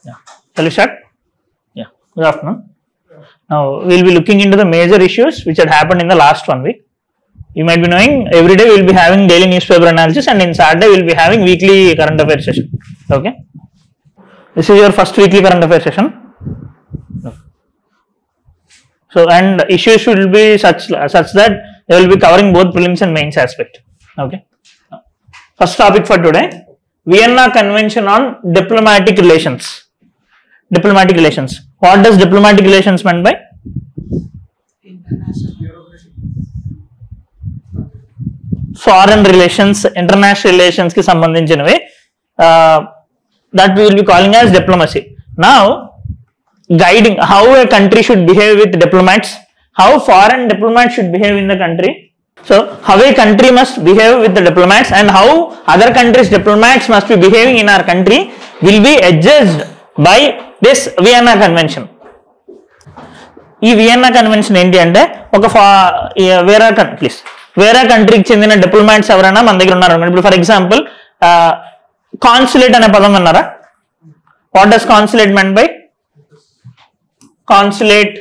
Yeah. Shall we start? Yeah. Good afternoon. Now we'll be looking into the major issues which had happened in the last 1 week. You might be knowing every day we'll be having daily newspaper analysis, and in Saturday we'll be having weekly current affairs session. Okay. This is your first weekly current affairs session. So, and issues will be such that they will be covering both prelims and mains aspect. Okay. First topic for today: Vienna Convention on Diplomatic Relations. Diplomatic relations. What does diplomatic relations meant by? Foreign relations, international relations ki sambandhinchinavi, that we will be calling as diplomacy. Now, guiding how a country should behave with diplomats, how foreign diplomats should behave in the country. So, how a country must behave with the diplomats and how other countries' diplomats must be behaving in our country will be adjudged by this Vienna Convention. ఈ Vienna convention ఏంటి అంటే ఒక వేరే కంట్రీకి చెందిన diplomats ఎవరైనా మన దగ్గర ఉన్నారు. ఇప్పుడు ఫర్ ఎగ్జాంపుల్ కాన్సులేట్ అనే పదం విన్నారా? What does consulate meant by? Consulate,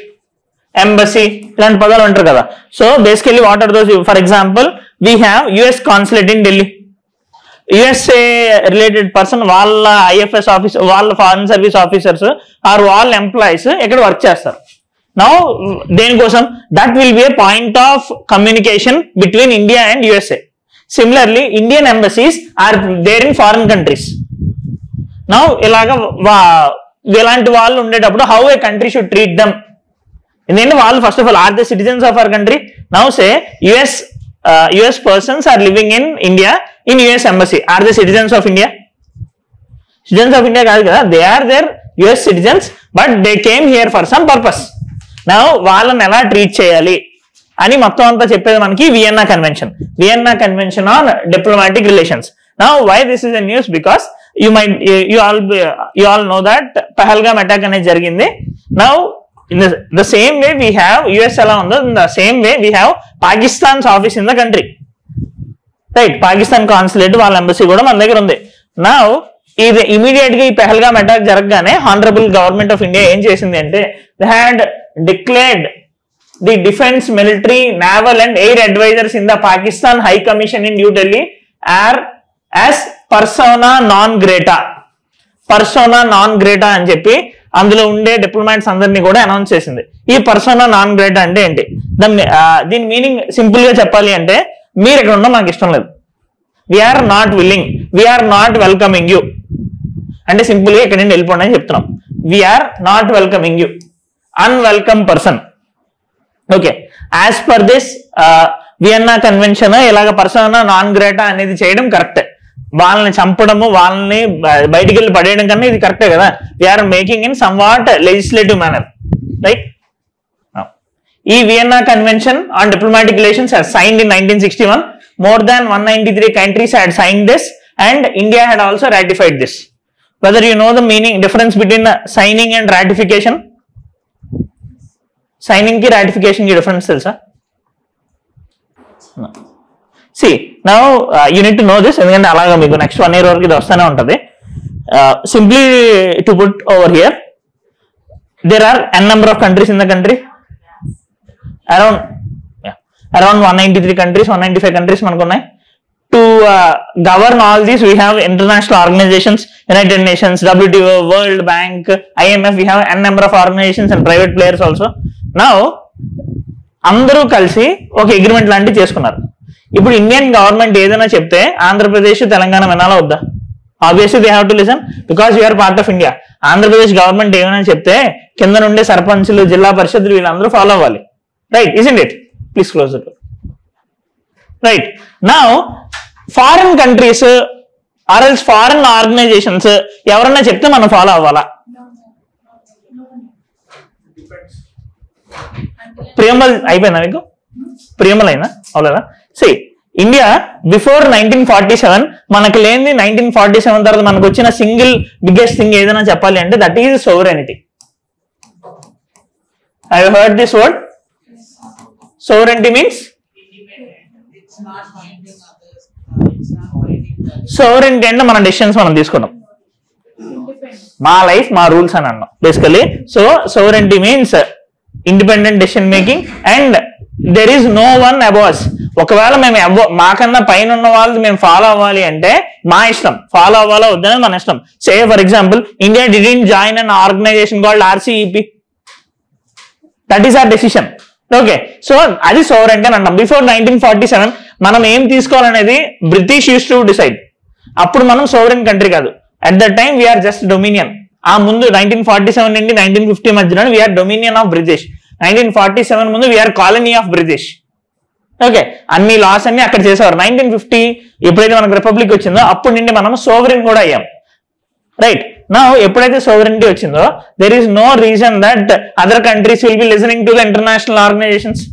embassy, ఇలాంటి పదాలు ఉంటారు కదా. So basically what are those? For example we have US consulate in Delhi. USA related person వాళ్ళ ఐఎఫ్ఎస్ ఆఫీస్, వాళ్ళ ఫారెన్ సర్వీస్ ఆఫీసర్స్ ఆర్ వాళ్ళ ఎంప్లాయీస్ ఇక్కడ వర్క్ చేస్తారు. Now, దేనికోసం? That will be a point of communication between India and USA. Similarly, Indian embassies are there in foreign countries. Now, ఇలాంటి వాళ్ళు ఉండేటప్పుడు how a country should treat them. ఎందుకంటే వాళ్ళు first of all are the citizens of our country. Now say US persons are living in India in US embassy. Are they citizens of India? Citizens of India కాదు కదా. They are their US citizens, but they came here for some purpose. Now వాళ్ళని ఎలా treat చేయాలి అని మొత్తం అంతా చెప్పేది మనకి Vienna convention. Vienna convention on diplomatic relations. Now why this is a news? Because you all know that Pahalgam attack అనేది జరిగింది. Now in the same way we have US ఎలా ఉందో, in the same way we have Pakistan's office in the country, right? Pakistan consulate, వాళ్ళ embassy కూడా మన దగ్గర ఉంది. Now ఇది ఇమీడియట్ గా ఈ పహల్గామ్ అటాక్ జరగగానే హానరబుల్ గవర్నమెంట్ ఆఫ్ ఇండియా ఏం చేసింది అంటే they had declared the defense, military, naval and air advisors in the Pakistan High Commission in New Delhi as persona non grata. Persona non grata అని చెప్పి అందులో ఉండే డిప్లొమాట్స్ అందరినీ కూడా అనౌన్స్ చేసింది. ఈ పర్సోనా నాన్ గ్రేటా అంటే ఏంటి? దీని మీనింగ్ సింపుల్ గా చెప్పాలి అంటే, మీరు ఇక్కడ ఉండడం మాకు ఇష్టం లేదు, we are not willing, we are not welcoming you అంటే సింపుల్ గా ఇక్కడ నుండి వెళ్ళిపోండి అని చెప్తున్నాం. We are not welcoming you, unwelcome person. Okay, as per this Vienna convention ఇలాగ పర్సోనా నాన్ గ్రేటా అనేది చేయడం కరెక్ట్. వాళ్ళని చంపడము, వాళ్ళని బయటికి వెళ్ళి పడేయడం కన్నా ఇది కరెక్టే కదా. We are making in somewhat legislative manner, right? ఈ Vienna convention on diplomatic relations has signed in 1961. More than 193 countries had signed this and India had also ratified this. Whether you know the difference between signing and ratification? Signing కి ratification కి difference తెలుసా? See, now you need to know this, ఎందుకంటే అలాగా మీకు next 1 year వరకు ఇది వస్తూనే ఉంటుంది. Simply to put over here, there are n number of countries in the country, around 193 countries, 195 countries మనకు ఉన్నాయి. To govern all these we have international organizations, United Nations, WTO, World Bank, IMF. We have n number of organizations and private players also. Now అందరూ కలిసి ఒక agreement లాంటివి చేసుకున్నారు. ఇప్పుడు Indian government ఏదైనా చెప్తే ఆంధ్రప్రదేశ్, తెలంగాణ వినాలా వద్దా? Obviously they have to listen because you are part of India. Andhra Pradesh government ఏమైనా చెప్తే కింద నుండే సర్పంచులు, జిల్లా పరిషత్తులు వీళ్ళందరూ ఫాలో అవ్వాలి, right? Isn't it? Please close it, right? Now foreign countries or else foreign organisations ఎవరన్నా చెప్తే మనం ఫాలో అవ్వాలా? ప్రియమల్ అయిపోయిందా మీకు? ప్రియమల్ అయినా అవలేదా? See, ఇండియా బిఫోర్ 1947 మనకు లేని 1947 తర్వాత మనకు వచ్చిన సింగిల్ బిగ్గెస్ట్ థింగ్ ఏదైనా చెప్పాలి అంటే that is sovereignty. I have heard this word. Sovereignty means sovereignty అంటే మన డెసిషన్స్ మనం తీసుకున్నాం. మా లైఫ్ మా రూల్స్ అని అన్నాం basically. So sovereignty means independent decision making and there is no one above. ఒకవేళ మేము మాకన్నా పైన ఉన్న వాళ్ళు మేము ఫాలో అవ్వాలి అంటే మా ఇష్టం, ఫాలో అవ్వాలో వద్దనేది మన ఇష్టం. Say for example India didn't join an organisation called RCEP, that is our decision. Okay, so అది సోవరెంటీ అని అంటాం. బిఫోర్ 1947 మనం ఏం తీసుకోవాలనేది బ్రిటిష్ యూస్ టు డిసైడ్. అప్పుడు మనం సోవరెన్ కంట్రీ కాదు. At that time we are just dominion. ఆ ముందు 1947 నుండి 1950 మధ్యలో వీఆర్ డొమినియన్ ఆఫ్ బ్రిటిష్. 1947 ముందు we are colony of British. Okay, అన్ని లాస్ అన్ని అక్కడ చేసేవారు. 1950 ఎప్పుడైతే మనకు రిపబ్లిక్ వచ్చిందో అప్పటి నుండి మనం సోవరెన్ కూడా అయ్యాం. రైట్, నౌ ఎప్పుడైతే సోవరెంటీ వచ్చిందో there is no reason that other countries will be listening to the international organisations.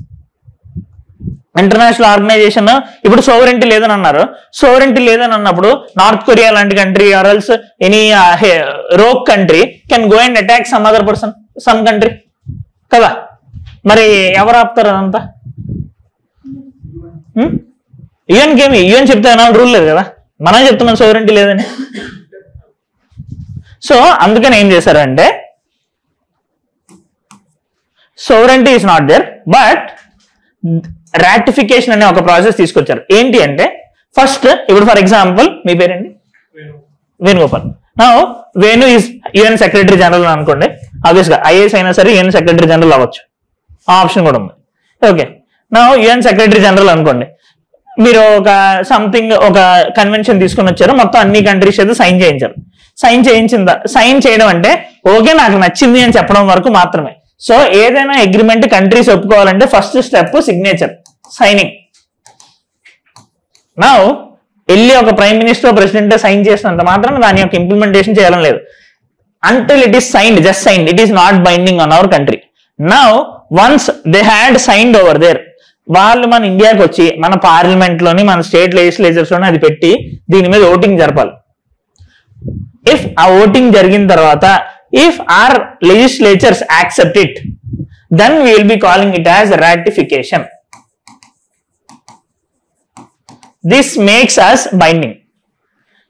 International organisation ఇప్పుడు సోవరెంటీ లేదని అన్నారు. సోవరెంటీ లేదని అన్నప్పుడు నార్త్ కొరియా లాంటి country or else any rogue country can go and attack some other person, some country కదా. మరి ఎవరు ఆపుతారు అదంతా? యుఎన్కి ఏమి, యుఎన్ చెప్తే రూల్ లేదు కదా, మనం చెప్తున్నాం సోవరెంటీ లేదని. సో అందుకని ఏం చేశారంటే sovereignty is not there, but ratification అనే ఒక ప్రాసెస్ తీసుకొచ్చారు. ఏంటి అంటే ఫస్ట్ ఇప్పుడు ఫర్ ఎగ్జాంపుల్ మీ పేరేంటి? వేణుగోపాల్. నా Venu is UN secretary general అనుకోండి. ఆబ్వియస్ గా ఐఏఎస్ అయినా సరే యుఎన్ సెక్రటరీ జనరల్ అవ్వచ్చు, ఆ ఆప్షన్ కూడా ఉంది. ఓకే, నా యుఎన్ సెక్రటరీ జనరల్ అనుకోండి. మీరు ఒక సంథింగ్ ఒక కన్వెన్షన్ తీసుకుని వచ్చారు, మొత్తం అన్ని కంట్రీస్ అయితే సైన్ చేయించారు. సైన్ చేయడం అంటే ఓకే నాకు నచ్చింది అని చెప్పడం వరకు మాత్రమే. సో ఏదైనా అగ్రిమెంట్ కంట్రీస్ ఒప్పుకోవాలంటే ఫస్ట్ స్టెప్ సిగ్నేచర్, సైనింగ్. నా వెళ్ళి ఒక ప్రైమ్ మినిస్టర్ ప్రెసిడెంట్ సైన్ చేసినంత మాత్రం దాని యొక్క ఇంప్లిమెంటేషన్ చేయాలని లేదు. Until it is signed, just signed, it is not binding on our country. Now once they had signed over there, వాళ్ళు మన ఇండియాకి వచ్చి మన పార్లమెంట్ లోని మన స్టేట్ లెజిస్లేచర్స్ లోని అది పెట్టి దీని మీద ఓటింగ్ జరపాలి. ఇఫ్ ఆ ఓటింగ్ జరిగిన తర్వాత if our legislatures accept it, then we will be calling it as ratification. This makes us binding.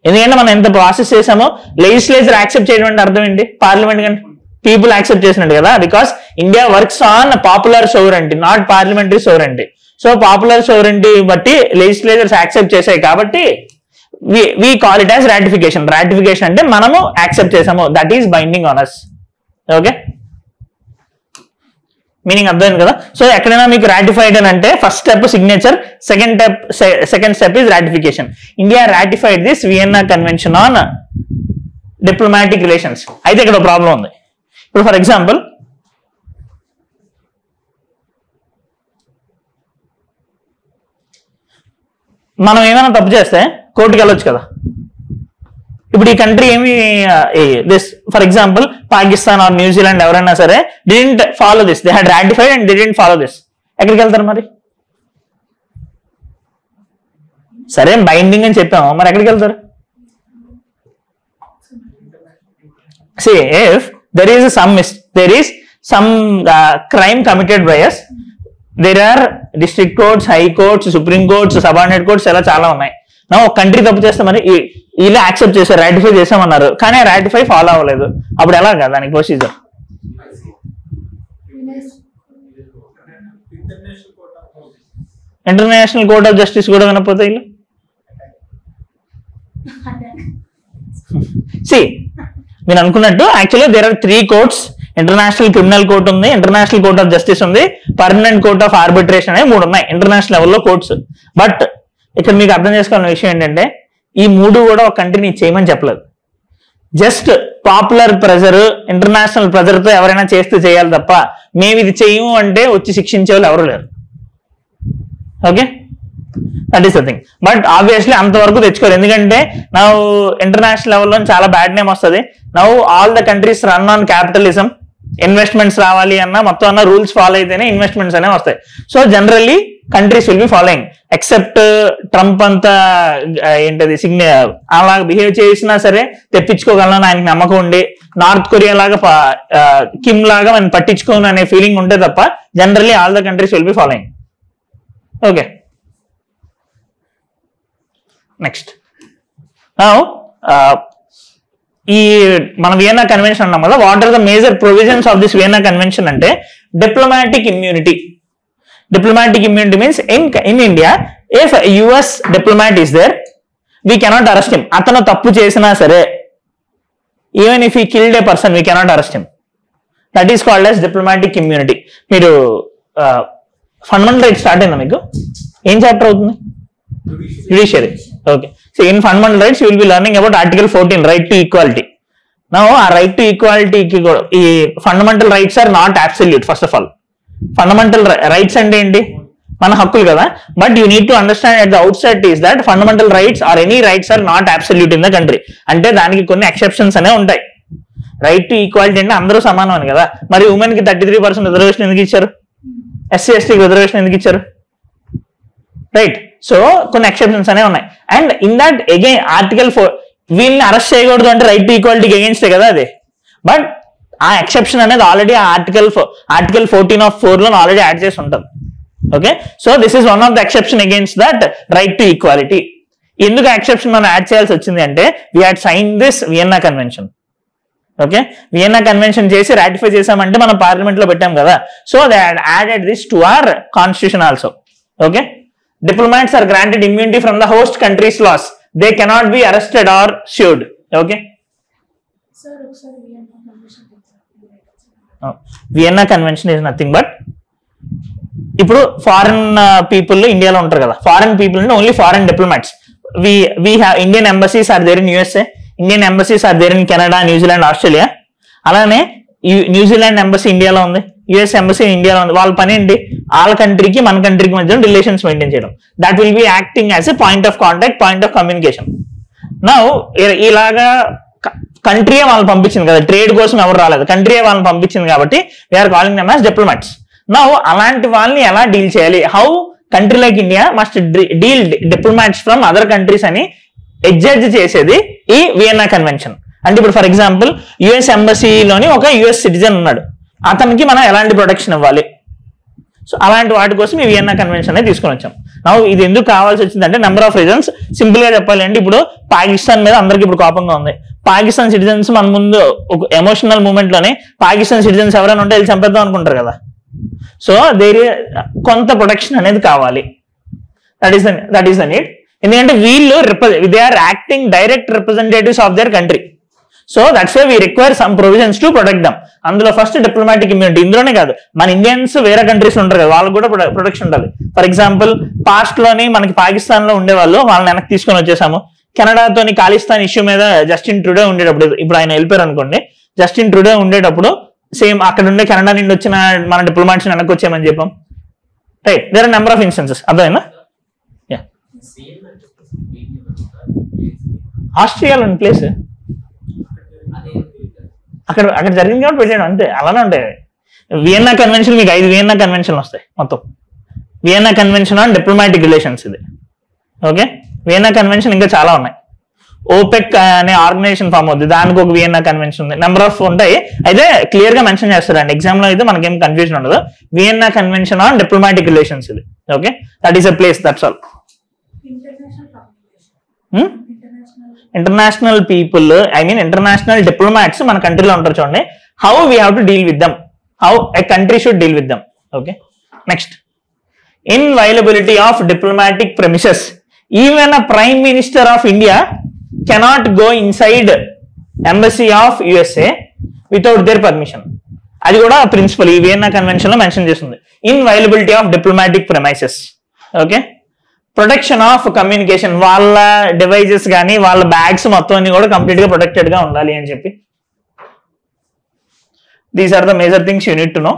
ఎందుకంటే మనం ఎంత ప్రాసెస్ చేసామో లెజిస్లేచర్ యాక్సెప్ట్ చేయడం అంటే అర్థం ఏంటి? పార్లమెంట్ కంటే పీపుల్ యాక్సెప్ట్ చేసినట్టు కదా, because India works on popular sovereignty, not parliamentary sovereignty. So popular sovereignty బట్టి లెజిస్లేచర్స్ యాక్సెప్ట్ చేశాయి కాబట్టి we call it as ratification. Ratification అంటే మనము యాక్సెప్ట్ చేసాము, that is binding on us. Okay, meaning అర్థమైంది కదా. సో ఎక్కడైనా మీకు రాటిఫైడ్ అని అంటే first step signature, second step is ratification. India ratified this Vienna convention on diplomatic relations. అయితే ఇక్కడ ప్రాబ్లం ఉంది. ఇప్పుడు ఫర్ ఎగ్జాంపుల్ మనం ఏమైనా తప్పు చేస్తే కోర్టుకి వెళ్ళొచ్చు కదా. ఇప్పుడు ఈ కంట్రీ ఏమి this for example Pakistan or New Zealand ఎవరైనా సరే didn't follow this, they had ratified and didn't follow this, ఎక్కడికి వెళ్తారు మరి? సరే బైండింగ్ అని చెప్పాము, మరి ఎక్కడికి వెళ్తారు? See, if there is some crime committed by us, there are district courts, high courts, supreme courts, subordinate courts ఇలా చాలా ఉన్నాయి. నా ఒక కంట్రీ తప్పు చేస్తే మరి ఇలా యాక్సెప్ట్ చేశారు, రాటిఫై చేసామన్నారు, కానీ రాటిఫై ఫాలో అవ్వలేదు, అప్పుడు ఎలా కదా దానికి procedure? International court of justice కూడా వినకపోతే ఇలా మీరు అనుకున్నట్టు actually there are 3 courts. International criminal court ఉంది, ఇంటర్నేషనల్ కోర్ట్ ఆఫ్ జస్టిస్ ఉంది, పర్మనెంట్ కోర్ట్ ఆఫ్ ఆర్బిట్రేషన్ అనే 3 ఉన్నాయి ఇంటర్నేషనల్ లెవెల్లో కోర్ట్స్. బట్ ఇక్కడ మీకు అర్థం చేసుకోవాల్సిన విషయం ఏంటంటే ఈ 3 కూడా ఒక కంట్రీని చేయమని చెప్పలేదు. జస్ట్ పాపులర్ ప్రెజర్, ఇంటర్నేషనల్ ప్రెజర్తో ఎవరైనా చేస్తే చేయాలి తప్ప మేము ఇది చేయము అంటే వచ్చి శిక్షించే వాళ్ళు ఎవరు లేరు. Okay, that is the thing. But obviously అంతవరకు తెచ్చుకోరు, ఎందుకంటే నౌ ఇంటర్నేషనల్ లెవెల్లో చాలా బ్యాడ్ నేమ్ వస్తుంది. Now all the countries run on capitalism, investments రావాలి అన్న మొత్తం అన్న రూల్స్ ఫాలో అయితేనే ఇన్వెస్ట్మెంట్స్ అనేవి వస్తాయి. So generally countries will be following, except Trump అంతా ఏంటది అలా బిహేవ్ చేసినా సరే తెప్పించుకోగలను ఆయనకి నమ్మకం ఉండి, నార్త్ కొరియా లాగా కిమ్ లాగా మనం పట్టించుకోను అనే ఫీలింగ్ ఉంటే తప్ప generally all the countries will be following. Okay, next. Now ఈ మన వియన్నా కన్వెన్షన్ అన్నాం కదా, what are the major provisions of this Vienna convention అంటే diplomatic immunity. Diplomatic immunity means in India if US diplomat is there we cannot arrest him. అతను తప్పు చేసినా సరే, even if he killed a person we cannot arrest him. That is called as diplomatic immunity. మీరు fundamental rights start అయిందా మీకు? ఏం chapter అవుతుంది? Judiciary. Okay, so in fundamental rights you will be learning about article 14 right to equality. నా ఆ right to ఈక్వాలిటీకి కూడా ఈ fundamental rights are not absolute. First of all fundamental rights అంటే ఏంటి? మన హక్కులు కదా. But you need to understand at the outset is that fundamental rights are any rights are not absolute in the country. అంటే దానికి కొన్ని exceptions అనే ఉంటాయి. రైట్ టు ఈక్వాలిటీ అంటే అందరూ సమానం అని కదా. మరి ఉమెన్ కి 33% రిజర్వేషన్ ఎందుకు ఇచ్చారు? ఎస్సీ ఎస్టీకి రిజర్వేషన్ ఎందుకు ఇచ్చారు? రైట్. సో కొన్ని ఎక్సెప్షన్స్ అనే ఉన్నాయి. And in that again article 4 వీళ్ళని అరెస్ట్ చేయకూడదు అంటే రైట్ టు ఈక్వాలిటీకి అగేన్స్టే కదా అది. బట్ ఆ ఎక్సెప్షన్ అనేది ఆల్రెడీ ఆర్టికల్ 14 of 4 లో ఆల్రెడీ యాడ్ చేసి ఉంటుంది. Okay, so this is one of the exception against that right to equality. ఎందుకు ఎక్సెప్షన్ మనం యాడ్ చేయాల్సి వచ్చింది అంటే we had sign this Vienna convention. Okay, Vienna convention చేసి రాటిఫై చేసామంటే మనం పార్లమెంట్ లో పెట్టాం కదా. So they had added this to our constitution also. Okay, diplomats are granted immunity from the host country's laws. They cannot be arrested or sued. Okay, sir, Vienna Convention is nothing but ఇప్పుడు foreign people ఇండియాలో ఉంటారు కదా. Foreign people అంటే only foreign diplomats. we have Indian embassies are there in USA, Indian embassies are there in Canada, New Zealand, Australia. అలానే New Zealand embassy ఇండియాలో ఉంది, US embassy ఇండియాలో ఉంది. వాళ్ళ పని ఏంటి? వాళ్ళ కంట్రీకి మన కంట్రీకి మధ్య రిలేషన్స్ మెయింటైన్ చేయడం. That will be acting as a point of contact, point of communication. Now ఇలాగా కంట్రీయే వాళ్ళని పంపించింది కదా, ట్రేడ్ కోసం ఎవరు రాలేదు, కంట్రీయే వాళ్ళని పంపించింది కాబట్టి we are calling them as diplomats. Now అలాంటి వాళ్ళని ఎలా డీల్ చేయాలి? How country like India must deal diplomats from other countries అని ఎగ్జడ్జ్ చేసేది ఈ వియన్నా కన్వెన్షన్. అంటే ఇప్పుడు ఫర్ ఎగ్జాంపుల్ యుఎస్ ఎంబసీలోని ఒక యుఎస్ సిటిజన్ ఉన్నాడు, అతనికి మనం ఎలాంటి ప్రొటెక్షన్ ఇవ్వాలి? సో అలాంటి వాటి కోసం ఈ వియన్నా కన్వెన్షన్ అనేది తీసుకొని వచ్చాం. నా ఇది ఎందుకు కావాల్సి వచ్చిందంటే నెంబర్ ఆఫ్ రీజన్స్. సింపుల్ గా చెప్పాలి అంటే ఇప్పుడు పాకిస్తాన్ మీద అందరికి ఇప్పుడు కోపంగా ఉంది. పాకిస్తాన్ సిటిజన్స్ మన ముందు ఒక ఎమోషనల్ మూమెంట్ లోనే పాకిస్తాన్ సిటిజన్స్ ఎవరైనా ఉంటే వెళ్ళి చంపేద్దాం అనుకుంటారు కదా. సో కొంత ప్రొటెక్షన్ అనేది కావాలి. That is the need. ఎందుకంటే వీళ్ళు they are acting direct representatives of their country. So that's why we require some provisions to protect them. అందులో ఫస్ట్ డిప్లొమాటిక్ ఇమ్యూనిటీ. ఇందులోనే కాదు, మన ఇండియన్స్ వేరే కంట్రీస్ ఉంటారు కదా, వాళ్ళకి కూడా ప్రొటెక్షన్ ఉండాలి. ఫర్ ఎగ్జాంపుల్ పాస్ట్ లోని మనకి పాకిస్తాన్ లో ఉండేవాళ్ళు, వాళ్ళని వెనక్కి తీసుకొని వచ్చేసాము. కెనడాతోని ఖాళిస్తాన్ ఇష్యూ మీద జస్టిన్ ట్రూడే ఉండేటప్పుడు, ఇప్పుడు ఆయన వెళ్ళిపోయారు అనుకోండి, జస్టిన్ ట్రూడే ఉండేటప్పుడు సేమ్ అక్కడ ఉండే కెనడా నుండి వచ్చిన మన డిప్లొమాట్స్ వెనక్కి వచ్చామని చెప్పాం. Right, there are number of instances. అర్థమైనా? ఆస్ట్రేలియాలో ప్లేస్ అక్కడ జరిగింది కాబట్టి పెట్టాడు అంతే. అలానే ఉంటాయి. వియన్నా కన్వెన్షన్ మీకు 5 వియన్నా కన్వెన్షన్లు వస్తాయి మొత్తం. Vienna convention on diplomatic relations ఇది. ఓకే, వియన్నా కన్వెన్షన్ ఇంకా చాలా ఉన్నాయి. ఓపెక్ అనే ఆర్గనైజేషన్ ఫామ్ అవుతుంది, దానికి ఒక వియన్నా కన్వెన్షన్ ఉంది. నెంబర్ ఆఫ్ ఉంటాయి. అయితే క్లియర్ గా మెన్షన్ చేస్తారండి ఎగ్జామ్ లో, అయితే మనకేం కన్ఫ్యూజన్ ఉండదు. Vienna convention on diplomatic relations ఇది. Okay, that is a place, that's all. International people, I mean international diplomats మన కంట్రీలో ఉంటారు చూడండి. How we have to deal with them, how a country should deal with them. Okay, next, inviolability of diplomatic premises. Even a prime minister of India cannot go inside embassy of USA without their permission. అది కూడా principle ఈ Vienna convention లో mention చేస్తుంది. Inviolability of diplomatic premises. Okay, protection of communication, వాళ్ళ devices కానీ వాళ్ళ bags మొత్తం అన్ని కూడా కంప్లీట్ గా ప్రొటెక్టెడ్ గా ఉండాలి అని చెప్పి. These are the major things you need to know.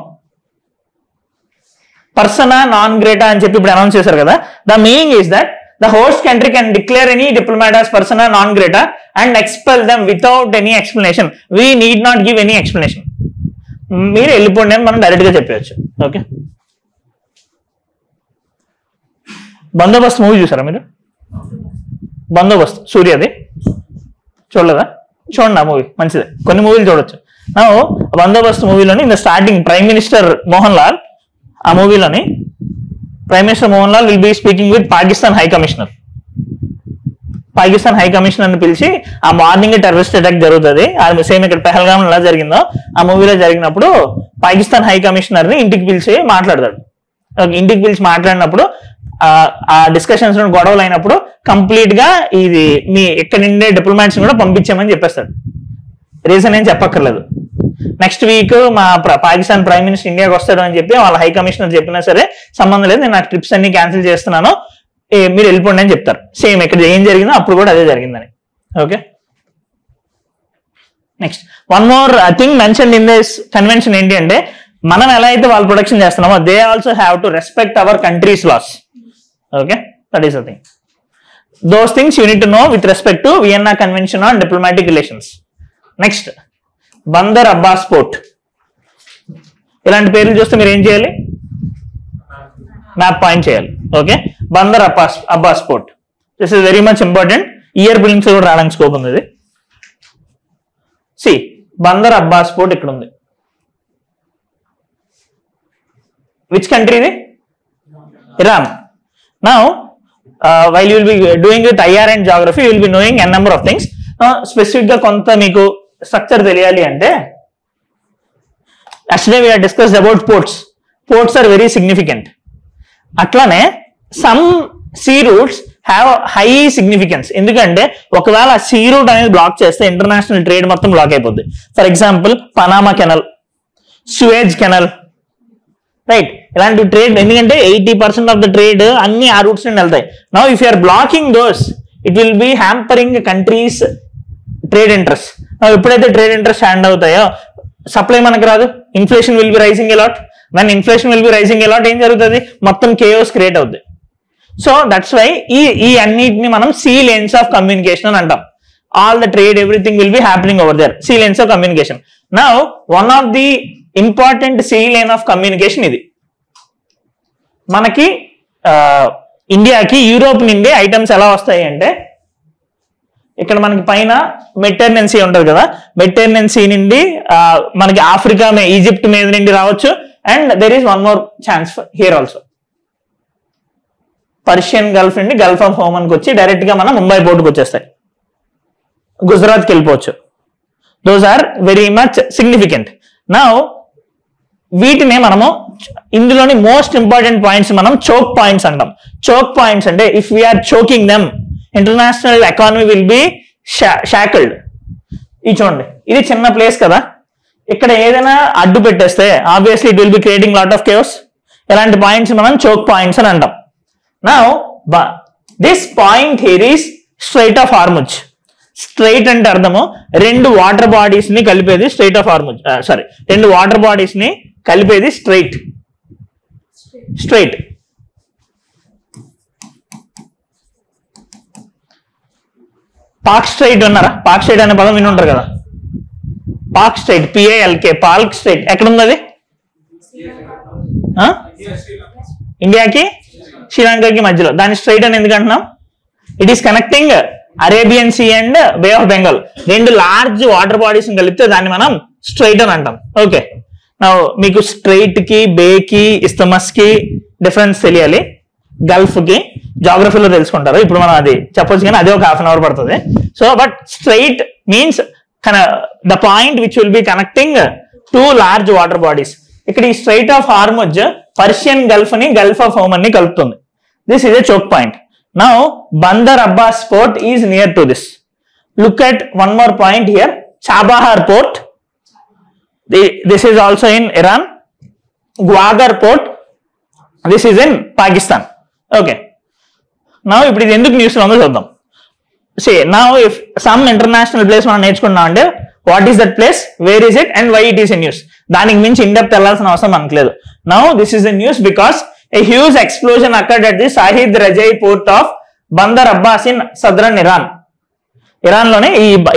Persona non grata అని చెప్పి ఇప్పుడు అనౌన్స్ చేశారు కదా. The meaning is that the host country can declare any diplomat as persona non grata and expel them without any explanation. We need not give any explanation. మీరు వెళ్ళిపోండి అని మనం direct గా చెప్పవచ్చు. ఓకే, బందోబస్తు మూవీ చూసారా మీరు? బందోబస్తు సూర్యది చూడలేదా? చూడండి, ఆ మూవీ మంచిదే. కొన్ని మూవీలు చూడొచ్చు. బందోబస్తు మూవీలోని in the starting prime minister Mohan Lal, ఆ మూవీలోని prime minister Mohan Lal will be speaking with Pakistan high commissioner. Pakistan high commissioner ని పిలిచి ఆ మార్నింగ్ టెర్రరిస్ట్ అటాక్ జరుగుతుంది, సేమ్ ఇక్కడ పెహల్గామ్ ఎలా జరిగిందో ఆ మూవీలో జరిగినప్పుడు పాకిస్తాన్ హై కమిషనర్ ని ఇంటికి పిలిచి మాట్లాడతాడు. ఇంటికి పిలిచి మాట్లాడినప్పుడు ఆ డిస్కషన్స్ గొడవలు అయినప్పుడు కంప్లీట్ గా ఇది మీ ఇక్కడ నుండే డిప్లొమాట్స్ కూడా పంపించామని చెప్పేస్తాడు. రీజన్ ఏం చెప్పక్కర్లేదు. నెక్స్ట్ వీక్ మా పాకిస్తాన్ ప్రైమ్ మినిస్టర్ ఇండియాకి వస్తాడు అని చెప్పి వాళ్ళ హై కమిషనర్ చెప్పినా సరే సంబంధం లేదు, నేను నా ట్రిప్స్ అన్ని క్యాన్సిల్ చేస్తున్నాను, మీరు వెళ్ళిపోండి అని చెప్తారు. సేమ్ ఇక్కడ ఏం జరిగిందో అప్పుడు కూడా అదే జరిగిందని. Okay, next one more thing mention in this convention ఏంటి అంటే, మనం ఎలా అయితే వాళ్ళు ప్రొడక్షన్ చేస్తున్నామో they also have to respect our countries laws. Okay, that is the thing. Those things you need to know with respect to Vienna convention on diplomatic relations. Next Bandar Abbas port. ఇలాంటి పేర్లు చూస్తే మీరు ఏం చేయాలి? Map point చేయాలి. Okay, Bandar Abbas port, this is very much important. Year buildings కూడా రావడానికి scope ఉంది. ఇది సి బందర్ అబ్బాస్ పోర్ట్ ఇక్కడ ఉంది. విచ్ కంట్రీ ఇది? Iran. Now while you will be doing with IR and geography you will be knowing an number of things. Specific గా కొంత మీకు స్ట్రక్చర్ తెలియాలి అంటే, actually we have discussed about ports. Ports are very significant. అట్లానే some sea routes have high significance. ఎందుకంటే ఒకవేళ sea route అనేది block చేస్తే ఇంటర్నేషనల్ ట్రేడ్ మొత్తం బ్లాక్ అయిపోద్ది. For example Panama canal, Suez canal, right? ఇలాంటి ట్రేడ్, ఎందుకంటే 80% ఆఫ్ ద ట్రేడ్ అన్ని ఆ రూట్స్ నుండి వెళ్తాయి. Now if you are blocking those it will be hampering countries trade interest. ఎప్పుడైతే ట్రేడ్ ఇంట్రెస్ట్ హ్యాండ్ అవుతాయో సప్లై మనకు రాదు, inflation will be rising a lot. When inflation will be rising a lot ఏం జరుగుతుంది? మొత్తం కేయోస్ క్రియేట్ అవుతుంది. సో దట్స్ వై ఈ అన్నిటిని మనం సీ లేన్స్ ఆఫ్ కమ్యూనికేషన్ అని అంటాం. All the trade everything will be happening over there, sea lanes of communication. Now one of the important sea lane of communication ఇది. మనకి ఇండియాకి Europe నుండి ఐటమ్స్ ఎలా వస్తాయి అంటే, ఇక్కడ మనకి పైన మెడిటరేనియన్ సీ ఉంటుంది కదా, మెడిటరేనియన్ సీ నుండి మనకి ఆఫ్రికా ఈజిప్ట్ మీద నుండి రావచ్చు. And there is one more chance here also. Persian Gulf నుండి గల్ఫ్ ఆఫ్ ఓమన్కి వచ్చి డైరెక్ట్ గా మనం ముంబై పోర్టుకు వచ్చేస్తాయి, గుజరాత్కి వెళ్ళిపోవచ్చు. Those are very much significant. Now వీటినే మనము ఇందులోని మోస్ట్ ఇంపార్టెంట్ పాయింట్స్ మనం చోక్ పాయింట్స్ అంటాం. చోక్ పాయింట్స్ అంటే if we are choking them international economy will be shackled. ఇది చూడండి, ఇది చిన్న ప్లేస్ కదా, ఇక్కడ ఏదైనా అడ్డు పెట్టేస్తే obviously it will be creating lot of caves. ఇలాంటి పాయింట్స్ మనం చోక్ పాయింట్స్ అని అంటాం. Now this point here is straight of Hormuz. Straight అంటే అర్థము రెండు వాటర్ బాడీస్ ని కలిపేది స్ట్రైట్ ఆఫ్ హార్ముజ్. సారీ, రెండు వాటర్ బాడీస్ ని కలిపేది స్ట్రైట్. పాక్ స్ట్రైట్ ఉన్నారా? పాక్ స్ట్రైట్ అనే పదం విని ఉంటారు కదా. పాక్ స్ట్రైట్, పిఏఎల్కే, పాక్ స్ట్రైట్ ఎక్కడ ఉంది? అది ఇండియాకి శ్రీలంకకి మధ్యలో. దాని స్ట్రైట్ అని ఎందుకు అంటున్నాం? It is connecting Arabian sea and bay of Bengal. రెండు లార్జ్ వాటర్ బాడీస్ కలిపితే దాన్ని మనం స్ట్రైట్ అని అంటాం. ఓకే, మీకు స్ట్రైట్ కి, బే కి, ఇస్తమస్ కి డిఫరెన్స్ తెలియాలి. గల్ఫ్ కి జాగ్రఫీలో తెలుసుకుంటారు. ఇప్పుడు మనం అది చెప్పొచ్చు కానీ అదే ఒక హాఫ్ అన్ అవర్ పడుతుంది. So but straight means the point which will be connecting two large water bodies. ఇక్కడ ఈ straight of Hormuz Persian Gulf ని, గల్ఫ్ ఆఫ్ ఓమన్ ని కలుపుతుంది. This is a choke point. Now Bandar Abbas port is near to this. Look at one more point here, Chabahar port. This is also in Iran. Gwagar port, this is in Pakistan. Okay, now ఇప్పుడు ఇది ఎందుకు news లో ఉందో చూద్దాం. See, now if some international place మనం నేర్చుకున్నాం అంటే what is that place, where is it and why it is in news. దానికి మించి ఇన్ డెప్త్ వెళ్ళాల్సిన అవసరం మనకు లేదు. Now this is in news because a huge explosion occurred at the Shahid Rajai port of Bandar Abbas in southern Iran. Iran లోనే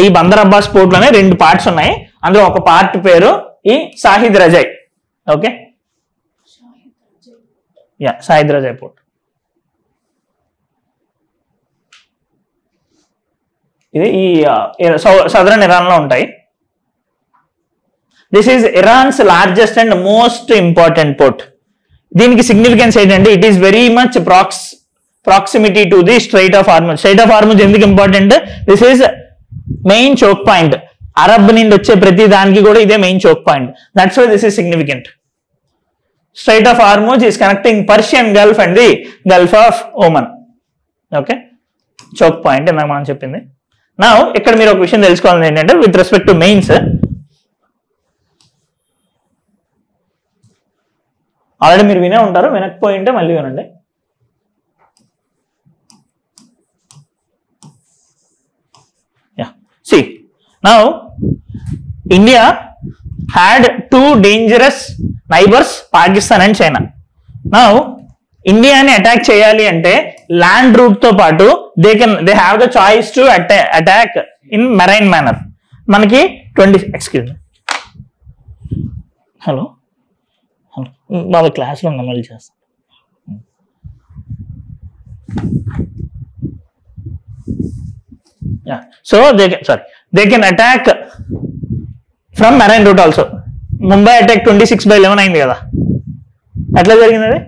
ఈ Bandar Abbas port లోనే రెండు పార్ట్స్ ఉన్నాయి. అందులో ఒక పార్ట్ పేరు ఈ Shahid Rajaee. Okay, yeah, Shahid Rajaee port. ఇది ఈ సదరన్ ఇరాన్ లో ఉంటాయి. This is Iran's largest and most important port. దీనికి సిగ్నిఫికెన్స్ ఏంటంటే it is very much proximity to the Strait of Hormuz. Strait of Hormuz ఎందుకు important? This is main choke point. అరబ్ నుండి వచ్చే ప్రతి దానికి కూడా ఇదే main choke point. That's why this is significant. Strait of Hormuz is connecting Persian Gulf and the Gulf of Oman. Okay, choke point ఇందాక మనం చెప్పింది. నా ఇక్కడ మీరు ఒక విషయం తెలుసుకోవాలని ఏంటంటే with respect to mains, already మీరు వినే ఉంటారు, వినకపోయి ఉంటే మళ్ళీ వినండి. See, now India had two dangerous neighbors, Pakistan and China. Now ఇండియాని అటాక్ చేయాలి అంటే ల్యాండ్ రూట్ తో పాటు they have the choice to attack in marine manner. మనకి హలో బాబా క్లాస్లో ఉన్నా, మళ్ళీ చేస్తాను. So they can attack from marine route also. Mumbai attack 26/11 అయింది కదా, ఎట్లా జరిగింది అది?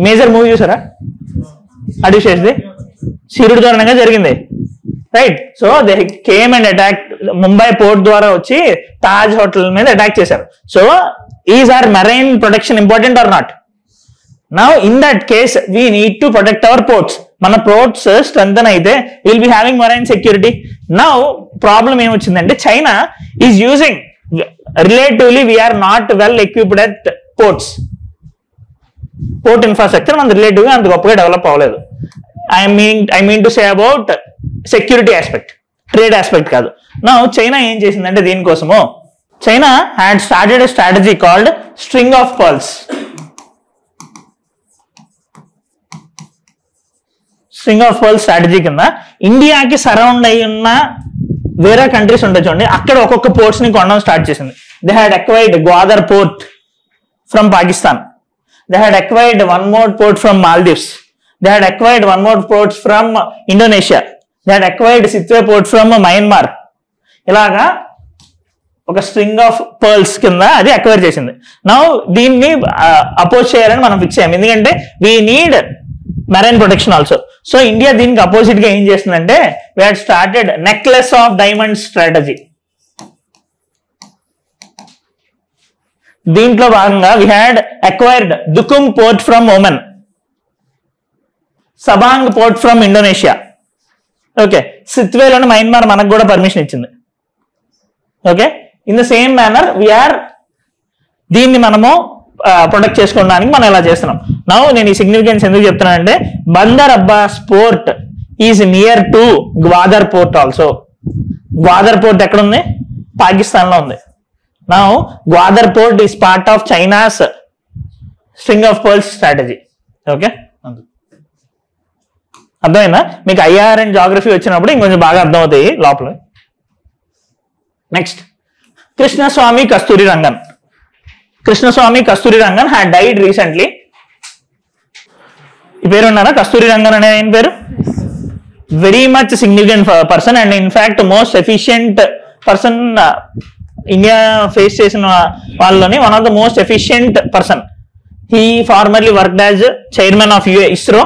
మేజర్ మూవీ చూసారా? అడిషేస్ది సీరుడు ద్వారంగా జరిగింది, right? So they came and attack Mumbai port ద్వారా వచ్చి తాజ్ హోటల్ మీద అటాక్ చేశారు. So is our marine protection important or not? Now in that case we need to protect our ports. మన పోర్ట్స్ స్ట్రెంథన్ అయితే will be having marine security. Now problem ఏమొచ్చిందంటే China is using relatively we are not well equipped at ports. Port infrastructure మన relative గా అంత గొప్పగా develop అవ్వలేదు. I mean to say about security aspect, trade aspect కాదు. నా China ఏం చేసిందంటే దీనికోసము China had started a strategy called string of pearls. String of pearls strategy కింద ఇండియాకి సరౌండ్ అయి ఉన్న వేరే కంట్రీస్ ఉంటాయి చూడండి, అక్కడ ఒక్కొక్క పోర్ట్స్ ని కొనడం స్టార్ట్ చేసింది. They had acquired Gwadar port from Pakistan. They had acquired one more port from Maldives. They had acquired one more port from Indonesia. They had acquired Sittwe port from Myanmar. ఇలాగా ఒక string of pearls కింద అది acquire చేసింది. Now దీన్ని oppose చేయాలని మనం fix అయ్యాం, ఎందుకంటే we need marine protection also. So India దీనికి అపోజిట్ గా ఏం చేస్తుందంటే we had started necklace of diamonds strategy. దీంట్లో భాగంగా we had acquired Duqm port from Oman, Sabang port from Indonesia. Okay, సిత్వేలోని మయన్మార్ మనకు కూడా పర్మిషన్ ఇచ్చింది. Okay, in the same manner we are దీన్ని మనము ప్రొటెక్ట్ చేసుకోవడానికి మనం ఎలా చేస్తున్నాం. నౌ నేను ఈ సిగ్నిఫికెన్స్ ఎందుకు చెప్తున్నానంటే Bandar Abbas port is near to Gwadar port also. Gwadar port ఎక్కడ ఉంది? పాకిస్తాన్ లో ఉంది. Now, Gwadar port is part of China's string of pearls strategy. Okay? అర్థమైందా? మీకు ఐఆర్ అండ్ జాగ్రఫీ వచ్చినప్పుడు ఇంకొంచెం బాగా అర్థమవుతాయి లోపల. Next, Krishnaswamy Kasturi Rangan. Krishnaswamy Kasturi Rangan had died recently. ఈ పేరు ఉన్నారా? కస్తూరి రంగన్ అనే ఆయన పేరు very much significant person and in fact most efficient person India face చేసిన వాళ్ళని one of the most efficient person. He formerly worked as chairman of ISRO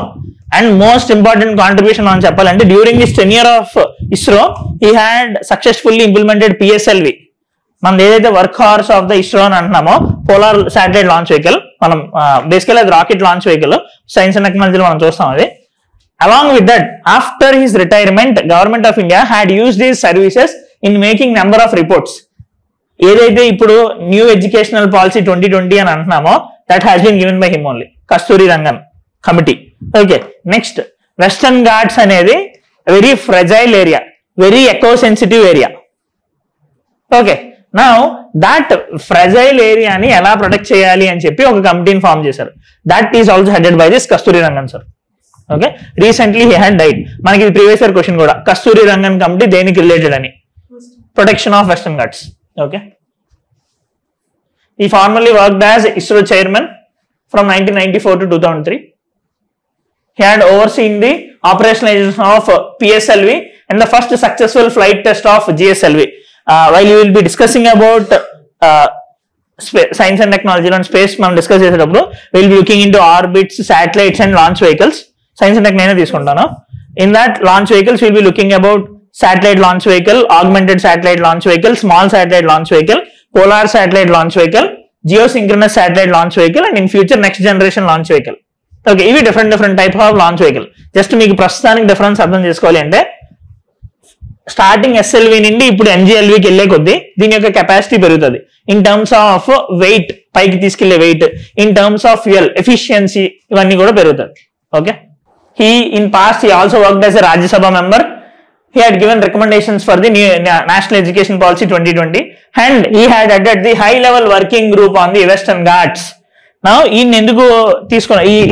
and most important contribution మనం చెప్పాలంటే during this tenure of ISRO he had successfully implemented PSLV. మనం ఏదైతే work horse of the ISRO అని అంటున్నామో polar satellite launch vehicle, మనం బేసికల్ అది rocket launch vehicle, science and టెక్నాలజీలో మనం చూస్తాం అది. Along with that, after his retirement, Government of India had used his services in making number of reports. ఏదైతే ఇప్పుడు న్యూ ఎడ్యుకేషనల్ పాలసీ 2020 అని అంటున్నామో that has been given by him only, Kasturi Rangan committee. Okay, next Western Ghats అనేది very fragile area, very eco sensitive area. Okay, now that fragile ఏరియాని ఎలా protect చేయాలి అని చెప్పి ఒక కమిటీని ఫామ్ చేశారు. That is also headed by this Kasturi Rangan sir. Okay, recently he had died. మనకి ఇది ప్రీవియస్ ఇయర్ క్వశ్చన్ కూడా, కస్తూరి రంగన్ కమిటీ దేనికి రిలేటెడ్ అని? Protection of western Ghats. Okay, he formerly worked as ISRO chairman from 1994 to 2003. He had overseen the operationalization of PSLV and the first successful flight test of GSLV. While you will be discussing about science and టెక్నాలజీలో space మనం discuss చేసేటప్పుడు will be looking into orbits, satellites and launch vehicles. Science and tech నేనే తీసుకుంటాను. In that launch vehicles will be looking about satellite launch vehicle, augmented satellite launch vehicle, small satellite launch vehicle, polar satellite launch vehicle, geosynchronous satellite launch vehicle, and in future next generation launch vehicle. Okay, ఇవి different type of launch vehicle. Just మీకు ప్రస్తుతానికి difference అర్థం చేసుకోవాలి అంటే starting SLV నుండి ఇప్పుడు ఎన్జిఎల్వికి వెళ్ళే కొద్దీ దీని యొక్క కెపాసిటీ పెరుగుతుంది. ఇన్ టర్మ్స్ ఆఫ్ వెయిట్, పైకి తీసుకెళ్లే weight, in terms of fuel efficiency, ఇవన్నీ కూడా పెరుగుతుంది. Okay, he in past he also worked as a Rajya Sabha member. He had given recommendations for the new National Education Policy 2020 and he had added the high level working group on the Western Ghats. Now ఎందుకు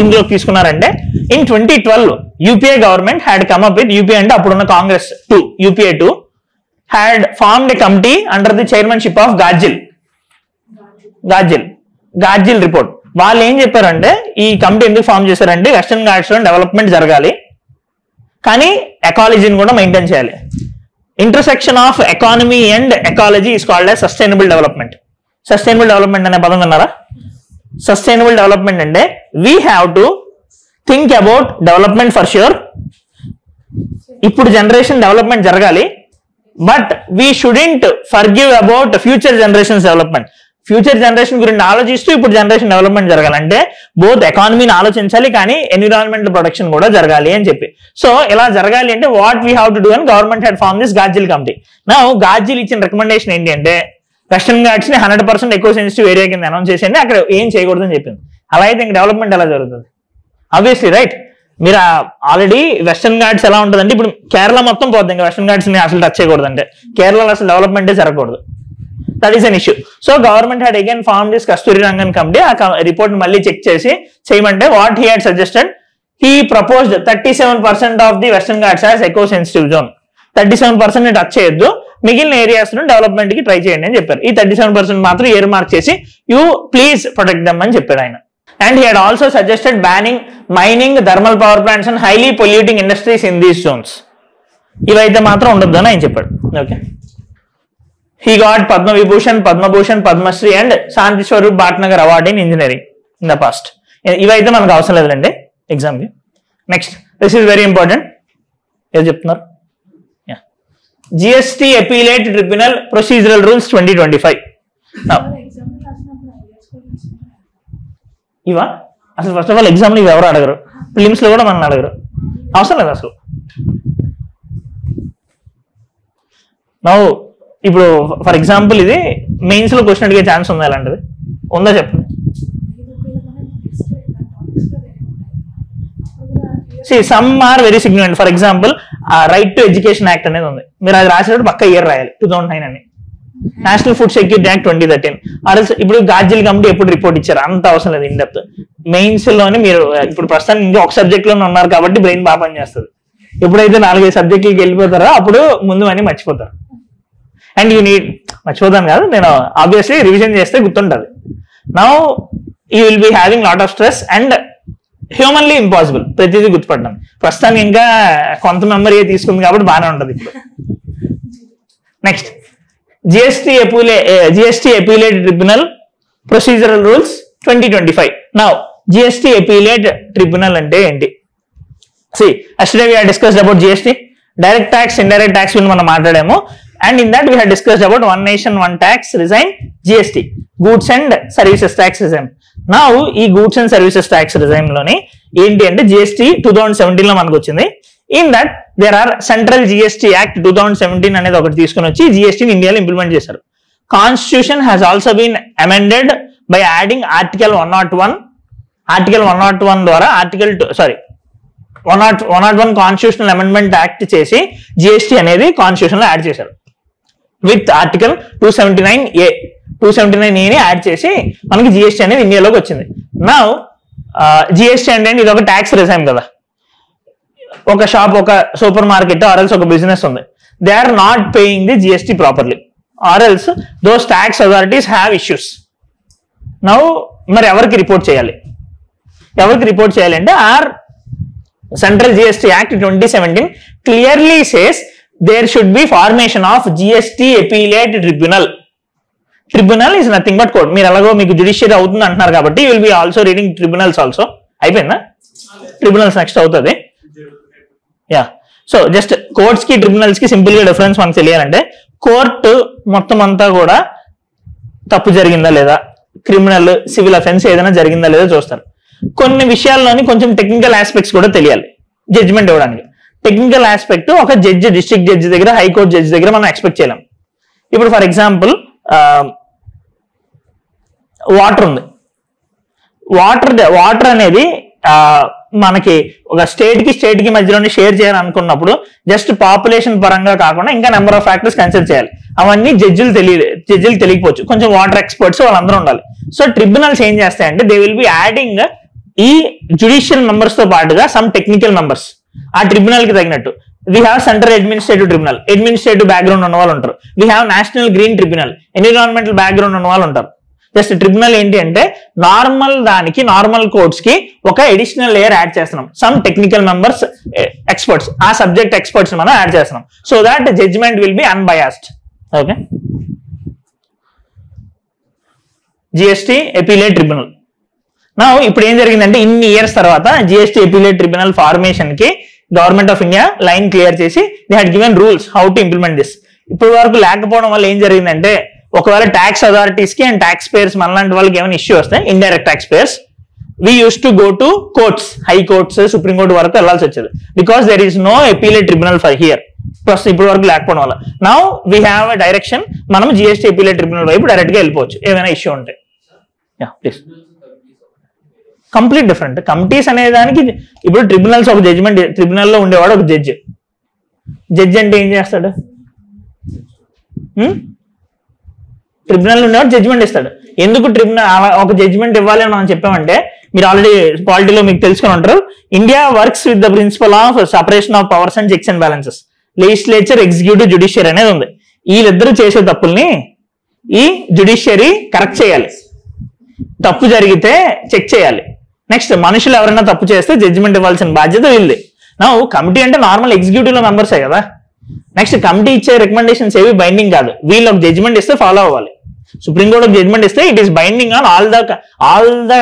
ఇందులోకి తీసుకున్నారంటే in 2012 UPA government had come up with, UPA అంటే అప్పుడున్న Congress 2, UPA 2 had formed a committee under the chairmanship of Gadgil report. వాళ్ళు ఏం చెప్పారంటే ఈ committee ఎందుకు ఫామ్ చేశారంటే వెస్టర్న్ ఘాట్స్ లో డెవలప్మెంట్ జరగాలి కానీ ఎకాలజీని కూడా మెయింటైన్ చేయాలి. Intersection of economy and ecology is called as sustainable development. Sustainable development అనే పదం విన్నారా? సస్టైనబుల్ డెవలప్మెంట్ అంటే we have to think about development for sure. ఇప్పుడు జనరేషన్ డెవలప్మెంట్ జరగాలి, but we shouldn't forgive about future generations development. Future generation గురించి ఆలోచిస్తూ ఇప్పుడు generation development జరగాలంటే బోత్ ఎకానమీని ఆలోచించాలి కానీ ఎన్విరాన్మెంటల్ ప్రొటెక్షన్ కూడా జరగాలి అని చెప్పి. సో ఇలా జరగాలి అంటే what we have to do అని government had formed this Gadgil committee. నా గాడ్జిల్ ఇచ్చిన రికమెండేషన్ ఏంటి అంటే వెస్టర్న్ ఘాట్స్ ని 100% ఎక్కువ సెన్సిటివ్ ఏరియా కింద అనౌన్స్ చేసేయండి, అక్కడ ఏం చేయకూడదని చెప్పింది. అలా అయితే ఇంక డెవలప్మెంట్ ఎలా జరుగుతుంది? Obviously right. మీరు ఆల్రెడీ వెస్టర్న్ ఘాట్స్ ఎలా ఉంటుందంటే ఇప్పుడు కేరళ మొత్తం పోతుంది, ఇంకా వెస్టర్న్ ఘాట్స్ ని అసలు టచ్ చేయకూడదంటే కేరళలో అసలు డెవలప్మెంటే జరగకూడదు. That is an issue. So government had again form this Kasturi Rangan committee. ఆ రిపోర్ట్ మళ్ళీ చెక్ చేసి చేయమంటే what he had suggested, he proposed 37% of the Western Ghats as eco sensitive zone. 37% ని టచ్ చేయొద్దు, మిగిలిన ఏరియాస్ ను డెవలప్మెంట్ కి ట్రై చేయండి అని చెప్పారు. ఈ 37% మాత్రం ఇయర్ మార్క్ చేసి యూ ప్లీజ్ ప్రొటెక్ట్ దమ్ అని చెప్పాడు ఆయన. And he had also suggested banning mining, thermal power plants and highly polluting industries in these zones. ఇవైతే మాత్రం ఉండొద్దు అని ఆయన చెప్పాడు. Okay, he got Padma Vibhushan, Padma Bhushan, Padma Shri and Shanti Swarup Bhatnagar award in engineering in the past. ఇవైతే మనకు అవసరం లేదండి ఎగ్జామ్ కి. Next, this is very important. ఏం చెప్తున్నారు? GST Appellate Tribunal Procedural Rules 2025. ఇవా అసలు ఫస్ట్ ఆఫ్ ఆల్ ఎగ్జామ్ ఇవి ఎవరు అడగరు, ప్రిలిమ్స్ లో కూడా మనం అడగరు, అవసరం లేదు అసలు. నౌ ఇప్పుడు ఫర్ ఎగ్జాంపుల్ ఇది మెయిన్స్ లో క్వశ్చన్ అడిగే ఛాన్స్ ఉందా? అలాంటిది ఉందా చెప్పండి. Some are very significant. For example right to education act అనేది ఉంది, మీరు అది రాసేటప్పుడు పక్క ఇయర్ రాయాలి 2009 అని. National food security act 2013. ఇప్పుడు గాడ్జిల్ కమిటీ ఎప్పుడు రిపోర్ట్ ఇచ్చారు? అంత అవసరం లేదు ఇన్ డెప్త్. మెయిన్స్ లోనే మీరు ఇప్పుడు ప్రస్తుతానికి ఇంకా ఒక సబ్జెక్ట్ లోనే ఉన్నారు కాబట్టి బ్రెయిన్ బాగా పనిచేస్తుంది. ఎప్పుడైతే 4-5 సబ్జెక్టులకి వెళ్ళిపోతారో అప్పుడు ముందు అని మర్చిపోతారు. అండ్ యూ నీడ్, మర్చిపోతాను కాదు నేను, ఆబ్వియస్లీ రివిజన్ చేస్తే గుర్తుంటుంది. Now you will be having lot of stress and humanly impossible ప్రతిదీ గుర్తుపడడం. ప్రస్తుతానికి ఇంకా కొంత మెమరీ తీసుకుంది కాబట్టి బాగానే ఉంటుంది ఇప్పుడు. Next, GST Appellate Tribunal Procedural Rules 2025. Now GST Appellate Tribunal అంటే ఏంటి? See, yesterday we had discussed about GST, direct tax, indirect tax గురించి మనం మాట్లాడాము. And in that we had discussed about one nation one tax regime, GST, goods and services tax regime. Now ఈ goods and services tax regime లోని ఏంటి అంటే GST 2017 లో మనకు వచ్చింది. In that there are Central GST Act 2017 అనేది ఒకటి తీసుకుని వచ్చి GST ని ఇండియాలో ఇంప్లిమెంట్ చేశారు. Constitution has also been amended by adding Article 101. Article 101 ద్వారా Article 101 Constitutional Amendment Act చేసి GST అనేది కాన్స్టిట్యూషన్ లో యాడ్ చేశారు. విత్ ఆర్టికల్ 279A ని యాడ్ చేసి మనకి GST అనేది ఇండియాలోకి వచ్చింది. నా GST అంటే ఇది ఒక ట్యాక్స్ రిజైమ్ కదా. ఒక షాప్, ఒక సూపర్ మార్కెట్ ఆర్ఎల్స్ ఒక బిజినెస్ ఉంది, they are not paying the GST properly ఆర్ఎల్స్ those tax authorities have issues. Now మరి ఎవరికి రిపోర్ట్ చేయాలి? ఎవరికి రిపోర్ట్ చేయాలి అంటే Central GST Act 2017 clearly says there should be formation of GST Appellate Tribunal. Tribunal is nothing but court. మీరు ఎలాగో మీకు జ్యుడిషియరీ అవుతుంది అంటున్నారు కాబట్టి you will be also reading tribunals also. అయిపోయిందా? ట్రిబ్యునల్స్ నెక్స్ట్ అవుతుంది. యా, సో జస్ట్ కోర్ట్స్ కి tribunals కి సింపుల్ గా డిఫరెన్స్ మనకు తెలియాలంటే, కోర్టు మొత్తం అంతా కూడా తప్పు జరిగిందా లేదా, క్రిమినల్ సివిల్ అఫెన్స్ ఏదైనా జరిగిందా లేదా చూస్తారు. కొన్ని విషయాల్లోని కొంచెం టెక్నికల్ ఆస్పెక్ట్స్ కూడా తెలియాలి జడ్జిమెంట్ ఇవ్వడానికి. టెక్నికల్ ఆస్పెక్ట్ ఒక జడ్జి, డిస్ట్రిక్ట్ జడ్జి దగ్గర, హైకోర్టు జడ్జి దగ్గర మనం ఎక్స్పెక్ట్ చేయలేం. ఇప్పుడు ఫర్ ఎగ్జాంపుల్ వాటర్ ఉంది. వాటర్ అనేది మనకి ఒక స్టేట్ కి మధ్యలోనే షేర్ చేయాలనుకున్నప్పుడు జస్ట్ పాపులేషన్ పరంగా కాకుండా ఇంకా నెంబర్ ఆఫ్ ఫ్యాక్టర్స్ కన్సిడర్ చేయాలి. అవన్నీ జడ్జిలు తెలియకపోవచ్చు, కొంచెం వాటర్ ఎక్స్పర్ట్స్ వాళ్ళందరూ ఉండాలి. సో ట్రిబ్యునల్స్ ఏం చేస్తాయంటే దే విల్ బి యాడింగ్ ఈ జ్యుడిషియల్ మెంబర్స్ తో పాటుగా సమ్ టెక్నికల్ మెంబర్స్ ఆ ట్రిబ్యునల్ కి తగినట్టు. We have central administrative tribunal, administrative background ఉన్న వాళ్ళు ఉంటారు. We have national green tribunal, environmental background ఉన్న వాళ్ళు ఉంటారు. జస్ట్ ట్రిబ్యునల్ ఏంటి అంటే నార్మల్ కోర్ట్స్ కి ఒక అడిషనల్ లేయర్ యాడ్ చేస్తున్నాం, సమ్ టెక్నికల్ మెంబర్స్, ఎక్స్పర్ట్స్, ఆ సబ్జెక్ట్ ఎక్స్పర్ట్స్ మనం యాడ్ చేస్తున్నాం, so that judgement will be unbiased. Okay, GST appellate tribunal. నా ఇప్పుడు ఏం జరిగిందంటే ఇన్ని ఇయర్స్ తర్వాత జిఎస్టీ అపీలేట్ ట్రిబ్యునల్ ఫార్మేషన్ కి government of India line clear చేసి they had given rules how to implement this. ఇప్పుడు వరకు లేకపోవడం వల్ల ఏం జరిగిందంటే, ఒకవేళ ట్యాక్స్ అథారిటీస్ కి అండ్ ట్యాక్స్ పేయర్స్ మనలాంటి వాళ్ళకి ఏమైనా ఇష్యూ వస్తాయి, indirect tax payers, we use to go to courts, high courts, supreme court వరకు వెళ్లాల్సి వచ్చేది. Because there is no appellate tribunal for here. ప్రస్తుతం ఇప్పుడు వరకు లేకపోవడం వల్ల now we have a direction, మనం జిఎస్టీ అపీలేట్ ట్రిబ్యునల్ వైపు డైరెక్ట్ గా వెళ్ళిపోవచ్చు ఏమైనా ఇష్యూ ఉంటే. Yeah please. Complete different. Committees అనే దానికి ఇప్పుడు ట్రిబ్యునల్స్ ఒక జడ్జిమెంట్, ట్రిబ్యునల్లో ఉండేవాడు ఒక జడ్జి. జడ్జి అంటే ఏం చేస్తాడు? ట్రిబ్యునల్ ఉండేవాడు జడ్జిమెంట్ ఇస్తాడు. ఎందుకు ట్రిబ్యునల్ ఒక జడ్జిమెంట్ ఇవ్వాలి అని మనం చెప్పామంటే, మీరు ఆల్రెడీ పాలిటీలో మీకు తెలుసుకుని ఉంటారు, India works with the principle of separation of powers and checks and balances. Legislature, executive, judiciary అనేది ఉంది. వీళ్ళిద్దరూ చేసే తప్పుల్ని ఈ జ్యుడిషియరీ కరెక్ట్ చేయాలి, తప్పు జరిగితే చెక్ చేయాలి. నెక్స్ట్ మనుషులు ఎవరైనా తప్పు చేస్తే జడ్జిమెంట్ ఇవ్వాల్సిన బాధ్యత వీళ్ళది. నా కమిటీ అంటే నార్మల్ ఎగ్జిక్యూటివ్ లో మెంబర్సే కదా. నెక్స్ట్ కమిటీ ఇచ్చే రికమెండేషన్స్ ఏవి బైండింగ్ కాదు, వీళ్ళు ఒక జడ్జిమెంట్ ఇస్తే ఫాలో అవ్వాలి. సుప్రీంకోర్టు ఒక జడ్జిమెంట్ ఇస్తే it is binding on all the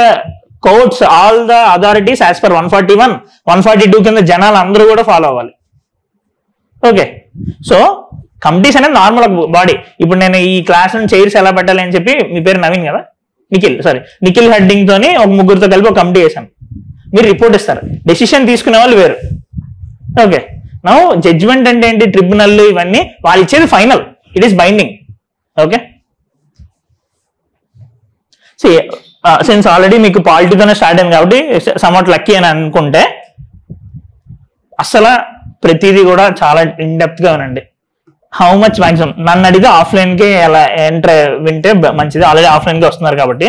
courts, all the authorities as per 141, 142 కింద జనాలు అందరూ కూడా ఫాలో అవ్వాలి. ఓకే, సో కమిటీస్ అనేది నార్మల్ బాడీ. ఇప్పుడు నేను ఈ క్లాస్ చైర్స్ ఎలా పెట్టాలి అని చెప్పి, మీ పేరు నవీన్ కదా, నిఖిల్ హెడ్డింగ్ తోని ఒక ముగ్గురితో కలిపి ఒక కమిటీ వేసాను. మీరు రిపోర్ట్ ఇస్తారు, డెసిషన్ తీసుకునే వాళ్ళు వేరు. ఓకే, నౌ జడ్జ్మెంట్ అంటే ఏంటి? ట్రిబ్యునల్ ఇవన్నీ వాళ్ళు ఇచ్చేది final, it is binding. Okay, since already మీకు పాలిటీతోనే స్టార్ట్ అయింది కాబట్టి సమ్వాట్ లక్కీ అని అనుకుంటే, అసలు ప్రతిదీ కూడా చాలా ఇన్ డెప్త్ గా వినండి. హౌ మచ్ మ్యాక్సిమం నన్ను అడిగితే ఆఫ్లైన్ కి ఎలా ఎంటర్ వింటే మంచిది. ఆల్రెడీ ఆఫ్లైన్ కి వస్తున్నారు కాబట్టి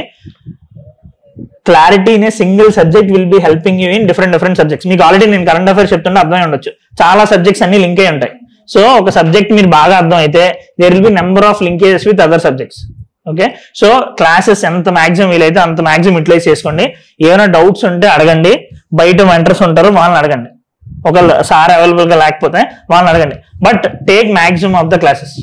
clarity in a single subject will be helping you in different subjects. మీకు ఆల్రెడీ నేను కరెంట్ అఫైర్స్ చెప్తుంటే అర్థమై ఉండొచ్చు, చాలా సబ్జెక్ట్స్ అన్ని లింక్ అయి ఉంటాయి. సో ఒక సబ్జెక్ట్ మీరు బాగా అర్థం అయితే there will be number of linkages with other subjects. Okay, so classes ఎంత మాక్సిమం వీలైతే అంత మాక్సిమం యూటిలైజ్ చేసుకోండి. ఏమైనా డౌట్స్ ఉంటే అడగండి, బయట మెంటర్స్ ఉంటారు వాళ్ళని అడగండి, ఒక సార్ అవైలబుల్ గా లేకపోతే వాళ్ళని అడగండి. But take maximum of the classes.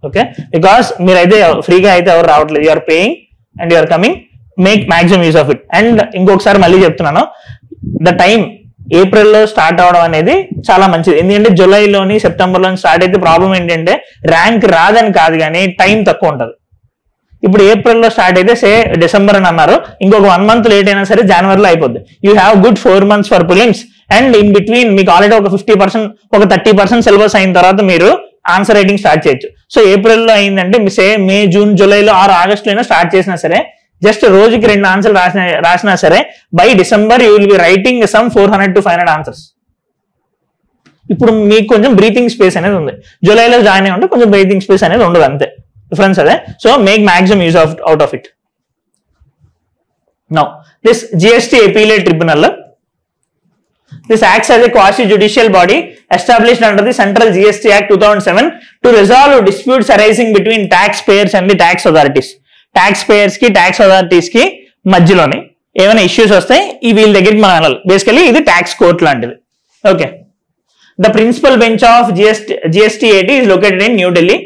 Okay, because మీరైతే ఫ్రీగా అయితే ఎవరు రావట్లేదు, you are paying and you are coming, make maximum use of it. And ఇంకొకసారి మళ్ళీ చెప్తున్నాను, ద టైం ఏప్రిల్లో స్టార్ట్ అవడం అనేది చాలా మంచిది. ఎందుకంటే జూలైలోని సెప్టెంబర్లోని స్టార్ట్ అయితే ప్రాబ్లం ఏంటంటే ర్యాంక్ రాదని కాదు కానీ టైం తక్కువ ఉంటుంది. ఇప్పుడు ఏప్రిల్లో స్టార్ట్ అయితే సే డిసెంబర్ అని అన్నారు, ఇంకొక 1 month లేట్ అయినా సరే జనవరిలో అయిపోద్ది. You have good 4 months for prelims and in between మీకు ఆల్రెడీ ఒక 50%, ఒక 30% సిలబస్ అయిన తర్వాత మీరు ఆన్సర్ రైటింగ్ స్టార్ట్ చేయొచ్చు. సో ఏప్రిల్లో అయిందంటే సే మే, జూన్, జూలైలో ఆర్ ఆగస్టులో అయినా స్టార్ట్ చేసినా సరే, జస్ట్ రోజుకి 2 ఆన్సర్లు రాసినా సరే, by December you will be writing some 400 to 500 answers. ఇప్పుడు మీకు కొంచెం బ్రీతింగ్ స్పేస్ అనేది ఉంది. జూలైలో జాయిన్ అయి ఉంటే కొంచెం బ్రీతింగ్ స్పేస్ అనేది ఉండదు, అంతే డిఫరెన్స్ అదే. So make maximum use out of it. Now this GST Appellate Tribunal, this acts as a quasi-judicial body established under the Central GST Act 2007 to resolve disputes arising between taxpayers and the tax authorities. Taxpayers కి tax authorities కి మధ్యలోనే ఏమైనా issues వస్తాయి, ఈ వీళ్ళ దగ్గరికి మనం వెళ్ళాలి. బేసికలీ ఇది ట్యాక్స్ కోర్ట్ లాంటిది. Okay, the principal bench of GST AT is located in New Delhi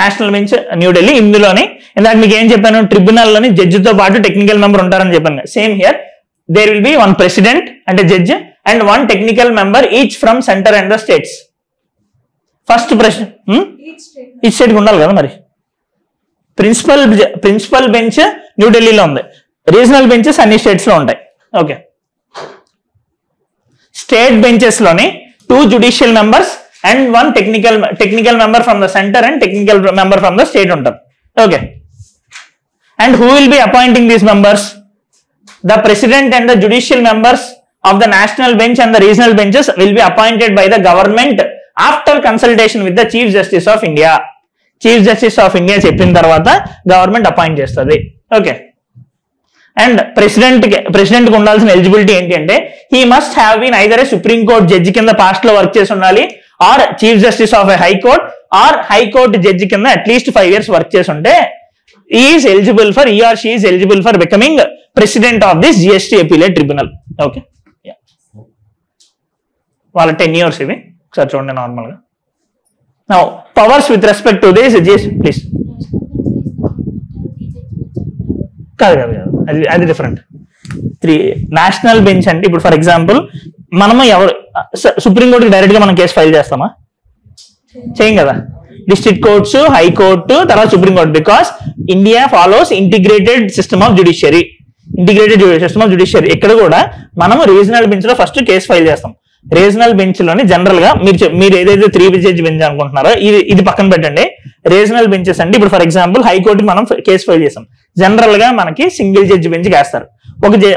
national bench New Delhi. ఇందులోని ఇందాక మీకు ఏం చెప్పాను, ట్రిబ్యునల్ లోని జడ్జితో పాటు టెక్నికల్ మెంబర్ ఉంటారని చెప్పాను. Same here there will be one president అంటే judge and one technical member each from centre and the states. First each state ఉండాలి కదా మరి. ప్రిన్సిపల్ బెంచ్ న్యూఢిల్లీలో ఉంది, రీజనల్ బెంచెస్ అన్ని స్టేట్స్ లో ఉంటాయి. ఓకే, స్టేట్ బెంచెస్ లోని 2 judicial members and 1 technical member from the centre and technical member from the state ఉంటారు. Okay, and who will be appointing these members? The president and the judicial members of the national bench and the regional benches will be appointed by the government after consultation with the Chief Justice of India. Chief justice of India చెప్పిన తర్వాత government appoint చేస్తుంది. Okay, and president కి ఉండాల్సిన eligibility ఏంటి అంటే he must have been either a supreme court judge కింద past లో work చేసి ఉండాలి, or chief justice of a high court or high court judge కింద అట్లీస్ట్ 5 years వర్క్ చేసి ఉంటే he or she is eligible for becoming president of this GST appellate tribunal. Okay, వాళ్ళ 10 years ఇవి ఒకసారి చూడండి నార్మల్ గా. Now powers with respect to this GST, please. కాదు అది డిఫరెంట్. నేషనల్ బెంచ్ అంటే ఇప్పుడు ఫర్ ఎగ్జాంపుల్ మనము ఎవరు సుప్రీంకోర్టుకి డైరెక్ట్ గా మనం కేసు ఫైల్ చేస్తామా? చేయం కదా. డిస్ట్రిక్ట్ కోర్ట్స్, హైకోర్టు, తర్వాత supreme court. Because India follows integrated system of judiciary. ఇక్కడ కూడా మనము రీజనల్ బెంచ్ లో ఫస్ట్ కేసు ఫైల్ చేస్తాం. రీజనల్ బెంచ్ లోని జనరల్ గా మీరు ఏదైతే 3 judge బెంచ్ అనుకుంటున్నారో ఇది పక్కన పెట్టండి. రీజనల్ బెంచెస్ అంటే ఇప్పుడు ఫర్ ఎగ్జాంపుల్ హైకోర్టుకి మనం కేసు ఫైల్ చేస్తాం. జనరల్ గా మనకి సింగిల్ జడ్జి బెంచ్ వేస్తారు.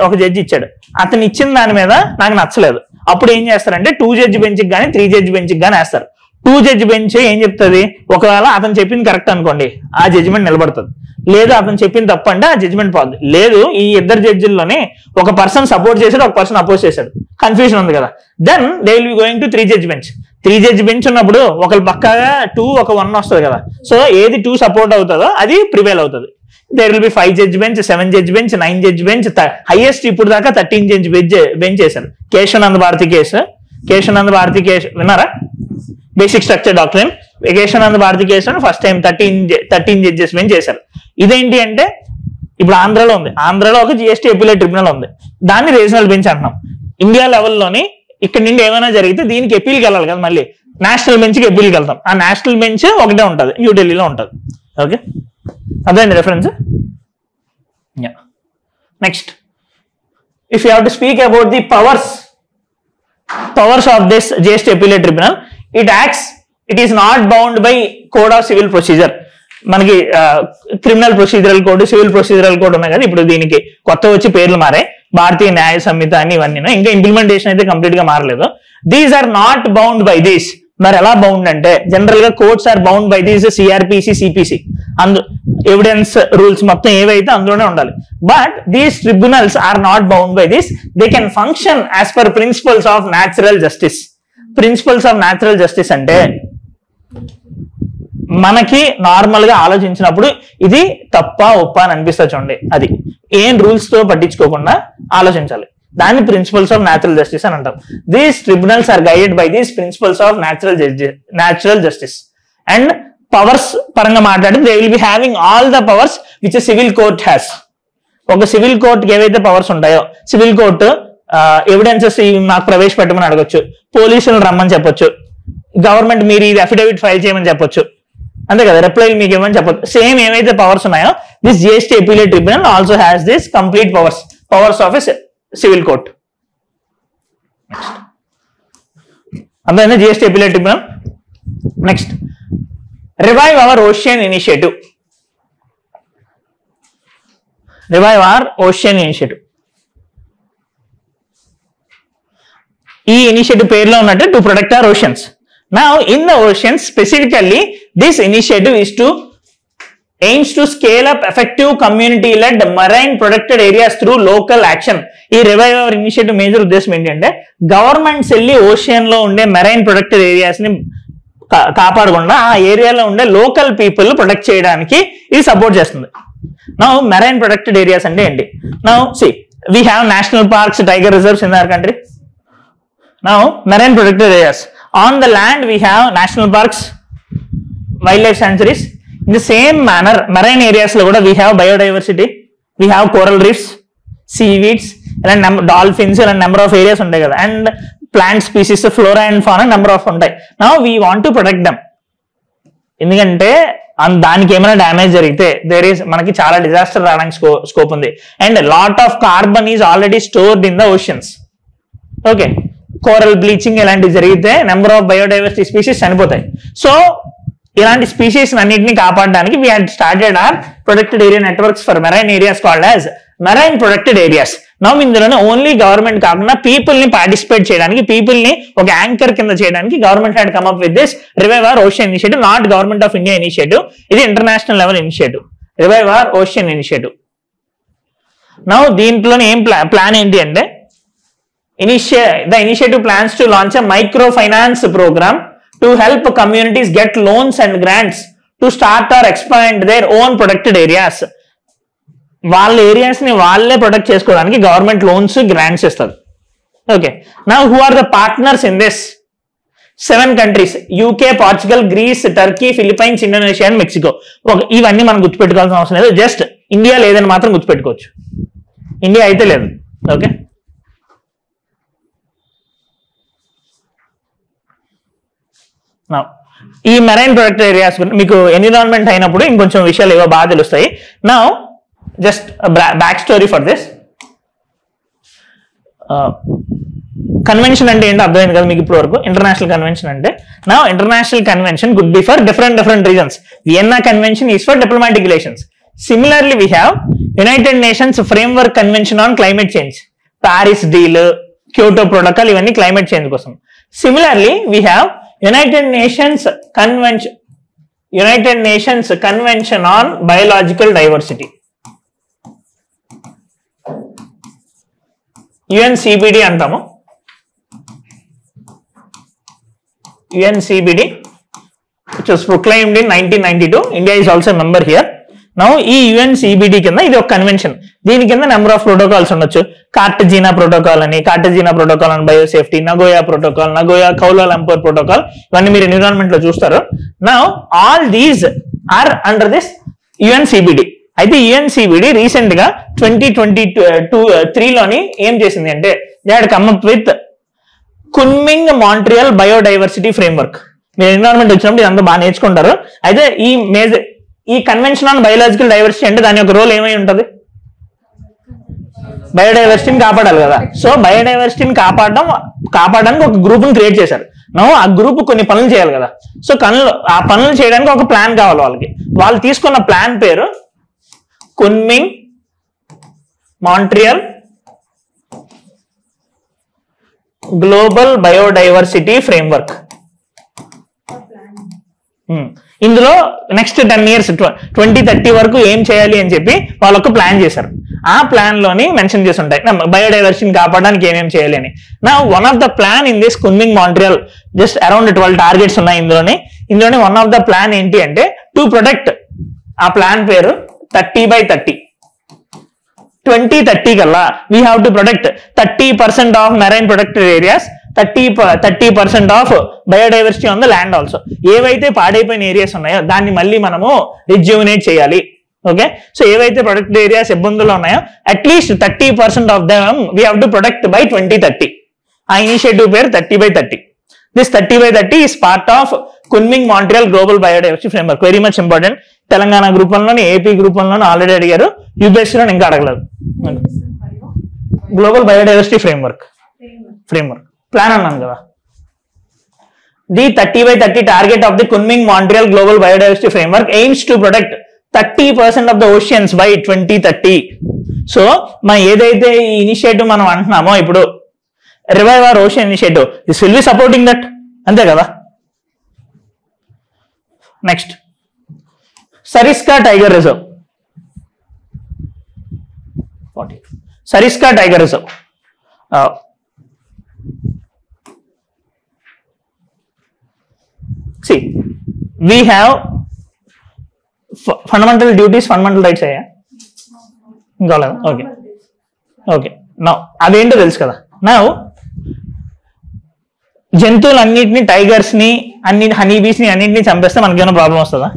ఒక జడ్జి ఇచ్చాడు, అతను ఇచ్చిన దాని మీద నాకు నచ్చలేదు, అప్పుడు ఏం చేస్తారంటే 2 judge బెంచ్కి కానీ 3 judge బెంచ్కి కానీ వేస్తారు. 2 judge బెంచ్ ఏం చెప్తుంది, ఒకవేళ అతను చెప్పింది కరెక్ట్ అనుకోండి ఆ జడ్జిమెంట్ నిలబడుతుంది, లేదు అతను చెప్పింది తప్పు అంటే ఆ జడ్జిమెంట్ పోద్ది. లేదు ఈ ఇద్దరు జడ్జిల్లోనే ఒక పర్సన్ సపోర్ట్ చేశాడు, ఒక పర్సన్ అపోజ్ చేశాడు, కన్ఫ్యూజన్ ఉంది కదా, then they will be going to 3 judge bench. 3 judge bench ఉన్నప్పుడు ఒకరు పక్కాగా 2 ఒక 1 వస్తుంది కదా. సో ఏది 2 సపోర్ట్ అవుతుందో అది ప్రివేల్ అవుతుంది. There will be 5 judge bench, 7 judge bench, 9 judge bench, highest ఇప్పుడు దాకా 13 judge బెంచ్ చేశారు. కేశవానంద భారతి కేసు విన్నారా? Basic structure doctrine. Kesavananda Bharati case first time 13 judges bench చేశారు. ఇదేంటి అంటే ఇప్పుడు ఆంధ్రాలో ఉంది, ఆంధ్రాలో ఒక జిఎస్టీ అప్పీలేట్ ట్రిబ్యునల్ ఉంది, దాన్ని రీజనల్ బెంచ్ అంటున్నాం. ఇండియా లెవెల్లోని ఇక్కడ నుండి ఏమైనా జరిగితే దీనికి అప్పీల్కి వెళ్ళాలి కదా, మళ్ళీ నేషనల్ బెంచ్కి అప్పీల్కి వెళ్తాం. ఆ నేషనల్ బెంచ్ ఒకటే ఉంటుంది, న్యూఢిల్లీలో ఉంటుంది. ఓకే, అదేండి reference. Next, if you have to speak about the powers of this GST appellate tribunal, it is not bound by code of civil procedure. మనకి criminal procedural code, civil procedural code ఉన్నాయి కదా, ఇప్పుడు దీనికి కొత్త వచ్చి పేర్లు మారాయి, భారతీయ న్యాయ సంహిత అని ఇవన్నీ. ఇంకా ఇంప్లిమెంటేషన్ అయితే కంప్లీట్ గా మారలేదు. These are not bound by this. మరి ఎలా బౌండ్ అంటే జనరల్ గా courts are bound by these CrPC, CPC, evidence rules మొత్తం ఏవైతే అందులోనే ఉండాలి. But these tribunals are not bound by this. They can function as per principles of natural justice. Principles of natural justice అంటే మనకి normal గా ఆలోచించినప్పుడు ఇది తప్ప ఒప్ప అని అనిపిస్తా చూడండి, అది ఏం రూల్స్ తో పట్టించుకోకుండా ఆలోచించాలి, దాన్ని ప్రిన్సిపల్స్ ఆఫ్ న్యాచురల్ జస్టిస్ అని అంటాం. These tribunals are guided by these principles of natural justice. And powers పరంగా మాట్లాడితే they will be having all the powers which civil court has. ఒక సివిల్ కోర్టుకి ఏవైతే పవర్స్ ఉంటాయో, సివిల్ కోర్టు ఎవిడెన్సెస్ మాకు ప్రవేశపెట్టమని అడగొచ్చు, పోలీసులు రమ్మని చెప్పొచ్చు, గవర్నమెంట్ మీరు ఇది అఫిడవిట్ ఫైల్ చేయమని చెప్పొచ్చు, అంతే కదా, రిప్లైలు మీకు ఇవ్వమని చెప్పొచ్చు. సేమ్ ఏవైతే పవర్స్ ఉన్నాయో this GST appellate tribunal also has this complete powers of a civil court. అంతే GST appellate tribunal. Next, revive our ocean initiative. ఈ ఇనిషియేటివ్ పేరులో ఉన్నట్టు to protect our oceans. Now in the oceans specifically, this initiative aims to scale up effective community-led marine protected areas through local action. ఈ revive hour initiative major ఉద్దేశం ఏంటంటే governments వెళ్ళి ocean లో ఉండే marine protected areas ని కాపాడకుండా ఆ ఏరియాలో ఉండే లోకల్ పీపుల్ ప్రొటెక్ట్ చేయడానికి ఇది సపోర్ట్ చేస్తుంది. నౌ మెరైన్ ప్రొటెక్టెడ్ ఏరియాస్ అంటే ఏంటి? Now see we have national parks, tiger reserves in our country. Now marine protected areas. On the land we have national parks, wildlife sanctuaries. In the same manner, marine areas lo kuda we have biodiversity, we have coral reefs, seaweeds, and dolphins, and number of areas untai kada, and plant species, flora and fauna number of untai. Now we want to protect them. ఎందుకంటే దానికి ఏమైనా damage జరిగితే మనకి చాలా disaster రావడానికి scope ఉంది. And lot of carbon is already stored in the oceans. Okay, coral bleaching ఇలాంటివి జరిగితే నెంబర్ ఆఫ్ బయోడైవర్సిటీ స్పీసీస్ చనిపోతాయి. సో ఇలాంటి స్పీసీస్ అన్నింటినీ కాపాడడానికి we had started our protected area networks for marine areas called as marine protected areas. Now ఇందులోనే only government కాకుండా people ని participate చేయడానికి, పీపుల్ ని ఒక యాంకర్ కింద చేయడానికి government had come up with this revive our ocean initiative. Not government of India initiative, ఇది international level initiative, revive our ocean initiative. Now దీంట్లోనే ఏం ప్లాన్ ఏంటి అంటే the initiative plans to launch a microfinance program to help communities get loans and grants to start or expand their own protected areas. వాళ్ళ areas ని వాళ్ళే protect చేసుకోవడానికి government loans grants ఇస్తారు. Okay, now who are the partners in this? 7 countries: UK, Portugal, Greece, Turkey, Philippines, Indonesia and Mexico. ఇవన్నీ మనం గుర్తుపెట్టుకోవాల్సిన అవసరం లేదు, జస్ట్ ఇండియా లేదని మాత్రం గుర్తుపెట్టుకోవచ్చు. ఇండియా అయితే లేదు. ఓకే, ఈ మెరైన్ ప్రొటెక్టెడ్ ఏరియాస్ మీకు ఎన్విరాన్మెంట్ అయినప్పుడు ఇంకొంచెం విషయాలు ఏవో బాగా తెలుస్తాయి. Now just back story for this. Convention అంటే ఏంటో అర్థమైంది కదా మీకు ఇప్పుడు వరకు. ఇంటర్నేషనల్ కన్వెన్షన్ అంటే, నా international convention could be for different reasons. Vienna convention is for diplomatic relations. Similarly we have United nations framework convention on climate change, Paris deal, Kyoto protocol, ఇవన్నీ క్లైమేట్ చేంజ్ కోసం. Similarly we have United Nations Convention on Biological Diversity, UNCBD అంటాము. UNCBD, which was proclaimed in 1992. India is also a member here. Now ఈ UNCBD కింద ఇది ఒక convention. దీని కింద number of protocols ఉండొచ్చు. Cartagena protocol on biosafety, Nagoya protocol, Nagoya Kuala Lumpur protocol, ఇవన్నీ మీరు ఎన్విరాన్మెంట్ లో చూస్తారు. Now all these are under this UNCBD. అయితే UNCBD రీసెంట్ గా 2023లోని ఏం చేసింది అంటే they had come up with Kunming Montreal biodiversity framework. మీరు ఎన్విరాన్మెంట్ వచ్చినప్పుడు ఇదంతా బాగా నేర్చుకుంటారు. అయితే ఈ కన్వెన్షన్ ఆన్ బయోలాజికల్ డైవర్సిటీ అంటే దాని యొక్క రోల్ ఏమై ఉంటుంది? బయోడైవర్సిటీని కాపాడాలి కదా. సో బయోడైవర్సిటీని కాపాడడానికి ఒక గ్రూప్ ని క్రియేట్ చేశారు. ఆ గ్రూప్ కొన్ని పనులు చేయాలి కదా. సో ఆ పనులు చేయడానికి ఒక ప్లాన్ కావాలి వాళ్ళకి. వాళ్ళు తీసుకున్న ప్లాన్ పేరు Kunming Montreal global biodiversity framework. ఇందులో నెక్స్ట్ 10 years 2030 వరకు ఏం చేయాలి అని చెప్పి వాళ్ళు ఒక ప్లాన్ చేశారు. ఆ ప్లాన్ లోని మెన్షన్ చేసి ఉంటాయి బయోడైవర్సిటీని కాపాడడానికి ఏమేమి చేయాలి అని. నా one of the plan in this Kunming Montreal just around 12 targets ఉన్నాయి ఇందులోనే వన్ ఆఫ్ ద ప్లాన్ ఏంటి అంటే టు ప్రొటెక్ట్, ఆ ప్లాన్ పేరు 30/30. 2030 కల్లా we have to protect 30% of marine protected areas, 30% of biodiversity on the land also. ఏవైతే పాడైపోయిన areas ఉన్నాయో దాన్ని మళ్ళీ మనము రిజ్యూమినేట్ చేయాలి. ఓకే, సో ఏవైతే ప్రొటెక్టెడ్ ఏరియాస్ ఇబ్బందుల్లో ఉన్నాయో at least 30% of them we have to protect by 2030. ఆ ఇనిషియేటివ్ పేరు 30/30. This 30/30 is part of Kunming Montreal global biodiversity framework. Very much important. Telangana group లోని, ఏపీ గ్రూప్ లోని ఆల్రెడీ అడిగారు, యూపీఎస్సీలో ఇంకా అడగలేదు. గ్లోబల్ బయోడైవర్సిటీ ఫ్రేమ్వర్క్ ప్లాన్ అన్నాను కదా. The 30/30 target of the Kunming Montreal global biodiversity framework aims to protect 30% of the oceans by 2030. So మనం ఏదైతే ఈ ఇనిషియేటివ్ మనం అంటున్నామో ఇప్పుడు revive our ocean initiative, this will be supporting that, అంతే కదా. Next Sariska tiger reserve. Sariska tiger reserve see we have fundamental duties, fundamental rights అయ్యా ఇంకా లేదు. ఓకే ఓకే, నౌ అదేంటో తెలుసు కదా. నౌ జంతువులన్నింటినీ, టైగర్స్ ని, హనీ బీస్ ని అన్నింటినీ చంపేస్తే మనకేమైనా ప్రాబ్లం వస్తుందా?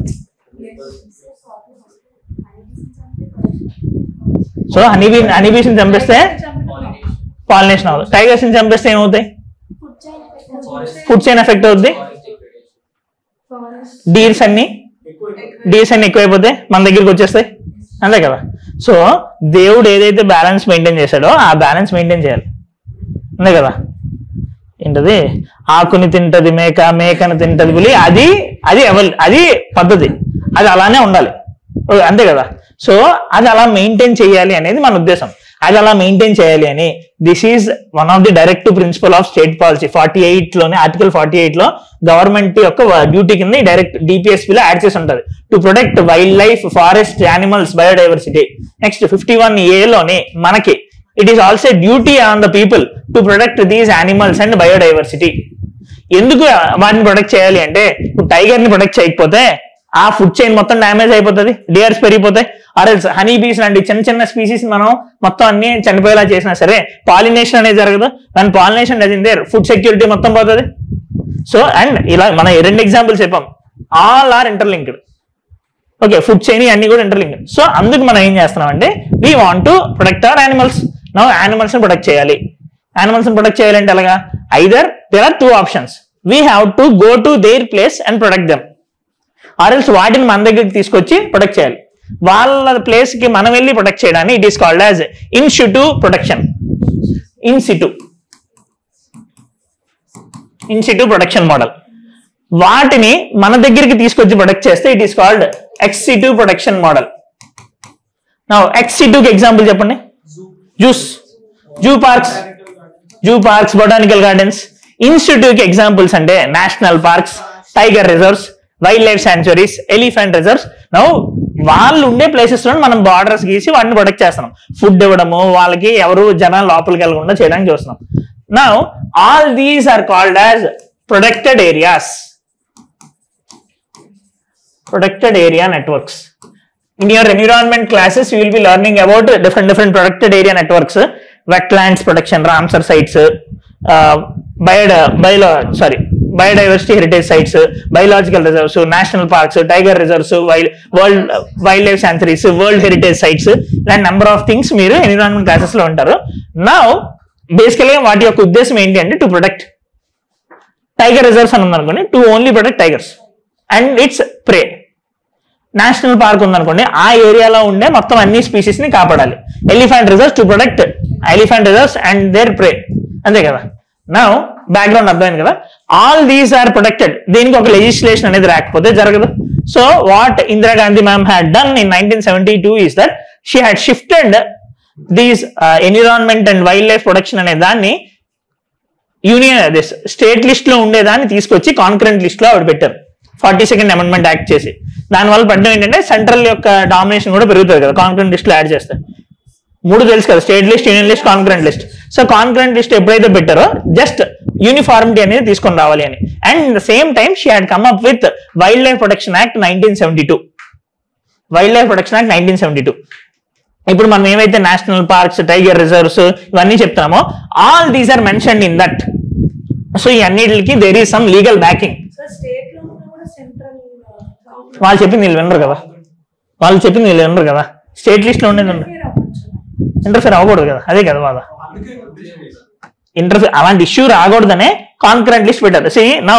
సో హనీబీస్ ని చంపేస్తే పాలినేషన్ అవ్వదు. టైగర్స్ ని చంపేస్తే ఏమవుతాయి? ఫుడ్ చైన్ ఎఫెక్ట్ అవుద్ది. డీర్స్ అన్ని ఎక్కువైపోతే మన దగ్గరికి వచ్చేస్తాయి, అంతే కదా. సో దేవుడు ఏదైతే బ్యాలెన్స్ మెయింటైన్ చేశాడో ఆ బ్యాలెన్స్ మెయింటైన్ చేయాలి, అంతే కదా. ఏంటది? ఆకుని తింటది మేక, మేకని తింటది పులి, అది అది పద్ధతి, అది అలానే ఉండాలి, అంతే కదా. సో అది అలా మెయింటైన్ చేయాలి అనేది మన ఉద్దేశం. అది అలా మెయింటైన్ చేయాలి అని this is one of the directive principle of state policy. 48లోనే ఆర్టికల్ 48లో గవర్నమెంట్ యొక్క డ్యూటీ కింద డైరెక్ట్ డిపిఎస్పీలో యాడ్ చేసి ఉంటుంది, to protect wildlife, forest, animals, biodiversity. Next 51A మనకి it is also duty on the people to protect these animals and biodiversity. ఎందుకు వాటిని ప్రొటెక్ట్ చేయాలి అంటే, ఇప్పుడు టైగర్ ని ప్రొటెక్ట్ చేయకపోతే ఆ ఫుడ్ చైన్ మొత్తం డ్యామేజ్ అయిపోతుంది, డియర్స్ పెరిగిపోతాయి. ఆర్ఎల్స్ హనీ బీస్ లాంటి చిన్న చిన్న స్పీసీస్ మనం మొత్తం అన్ని చనిపోయేలా చేసినా సరే పాలినేషన్ అనేది జరగదు. దాని pollination doesn't there, food security మొత్తం పోతుంది. సో అండ్ ఇలా మనం 2 ఎగ్జాంపుల్స్ చెప్పాం, all are interlinked. Okay, food chain అన్ని కూడా ఇంటర్లింక్డ్. సో అందుకు మనం ఏం చేస్తున్నాం అంటే, we want to protect our animals. Now animals ని ప్రొటెక్ట్ చేయాలి. యానిమల్స్ ని ప్రొటెక్ట్ చేయాలంటే ఎలాగా? Either there are 2 options, we have to go to their place and protect them, or else వాటిని మన దగ్గరికి తీసుకొచ్చి ప్రొటెక్ట్ చేయాలి. వాళ్ళ ప్లేస్ కి మనం వెళ్ళి ప్రొటెక్ట్ చేయడాన్ని it is called as in situ protection. In situ protection model. వాటిని మన దగ్గరికి తీసుకొచ్చి ప్రొటెక్ట్ చేస్తే it is called ex situ protection model. Now ex సిటుకి ఎగ్జాంపుల్ చెప్పండి. Zoo parks, botanical gardens. Institute కి ఎగ్జాంపుల్స్ అంటే national parks, tiger reserves, wildlife sanctuaries, elephant reserves. Now వాళ్ళు ఉండే ప్లేసెస్ లో మనం బార్డర్స్ గీసి వాటిని ప్రొటెక్ట్ చేస్తున్నాం. ఫుడ్ ఇవ్వడము, వాళ్ళకి ఎవరు జనాలు లోపలికి వెళ్ళకుండా చేయడానికి చూస్తున్నాం. Now all these are called as protected areas, protected area networks. In your environment classes, you will be learning about different protected area networks, wetlands protection, Ramsar sites, biodiversity heritage sites, biological reserves, national parks, tiger reserves, wildlife sanctuaries, world heritage sites, and number of things మీరు environment classes లో ఉంటారు. Now basically వాటి యొక్క ఉద్దేశం ఏంటి అంటే, to protect tiger reserves అని ఉందనుకోండి, to only protect tigers and it's pray. National park ఉందనుకోండి, ఆ ఏరియాలో ఉండే మొత్తం అన్ని స్పీసీస్ ని కాపాడాలి. Elephant reserves to protect elephant reserves and there ప్రే, అంతే కదా. నౌ బ్యాక్గ్రౌండ్ అర్థమైంది కదా. All these are protected. దీనికి ఒక లెజిస్లేషన్ అనేది రాకపోతే జరగదు. So what Indira Gandhi ma'am had done in 1972 is that she had shifted these environment and wild life protection అనే దాన్ని యూనియన్ స్టేట్ లిస్ట్ లో ఉండేదాన్ని తీసుకొచ్చి కాన్కరెంట్ లిస్ట్ లో ఆవిడ పెట్టారు, 42nd అమెండ్మెంట్ యాక్ట్ చేసి. దానివల్ల పడ్డం ఏంటంటే, సెంట్రల్ యొక్క డామినేషన్ కూడా పెరుగుతుంది కదా కాన్కరెంట్ లిస్ట్ లో యాడ్ చేస్తే. 3 తెలుసు కదా, state list, union list, concurrent list. So concurrent list ఎప్పుడైతే పెట్టారో జస్ట్ యూనిఫార్మిటీ అనేది తీసుకొని రావాలి అని. And the same time she had come up with wildlife protection act 1972. Wildlife protection act 1972. ఇప్పుడు మనం ఏవైతే నేషనల్ పార్క్స్, టైగర్ రిజర్వ్స్ ఇవన్నీ చెప్తున్నామో, all these are mentioned in that. So ఈ అన్నిటికి there is some legal backing. వాళ్ళు చెప్పింది వీళ్ళు వినరు కదా, స్టేట్ లిస్ట్ లో ఉండేది ఇంటర్ఫియర్ అవ్వకూడదు కదా, అదే కదా బాధ. ఇంటర్ఫియర్ అలాంటి ఇష్యూ రాకూడదనే కాన్కరెంట్ లిస్ట్ పెట్టారు. సీ నౌ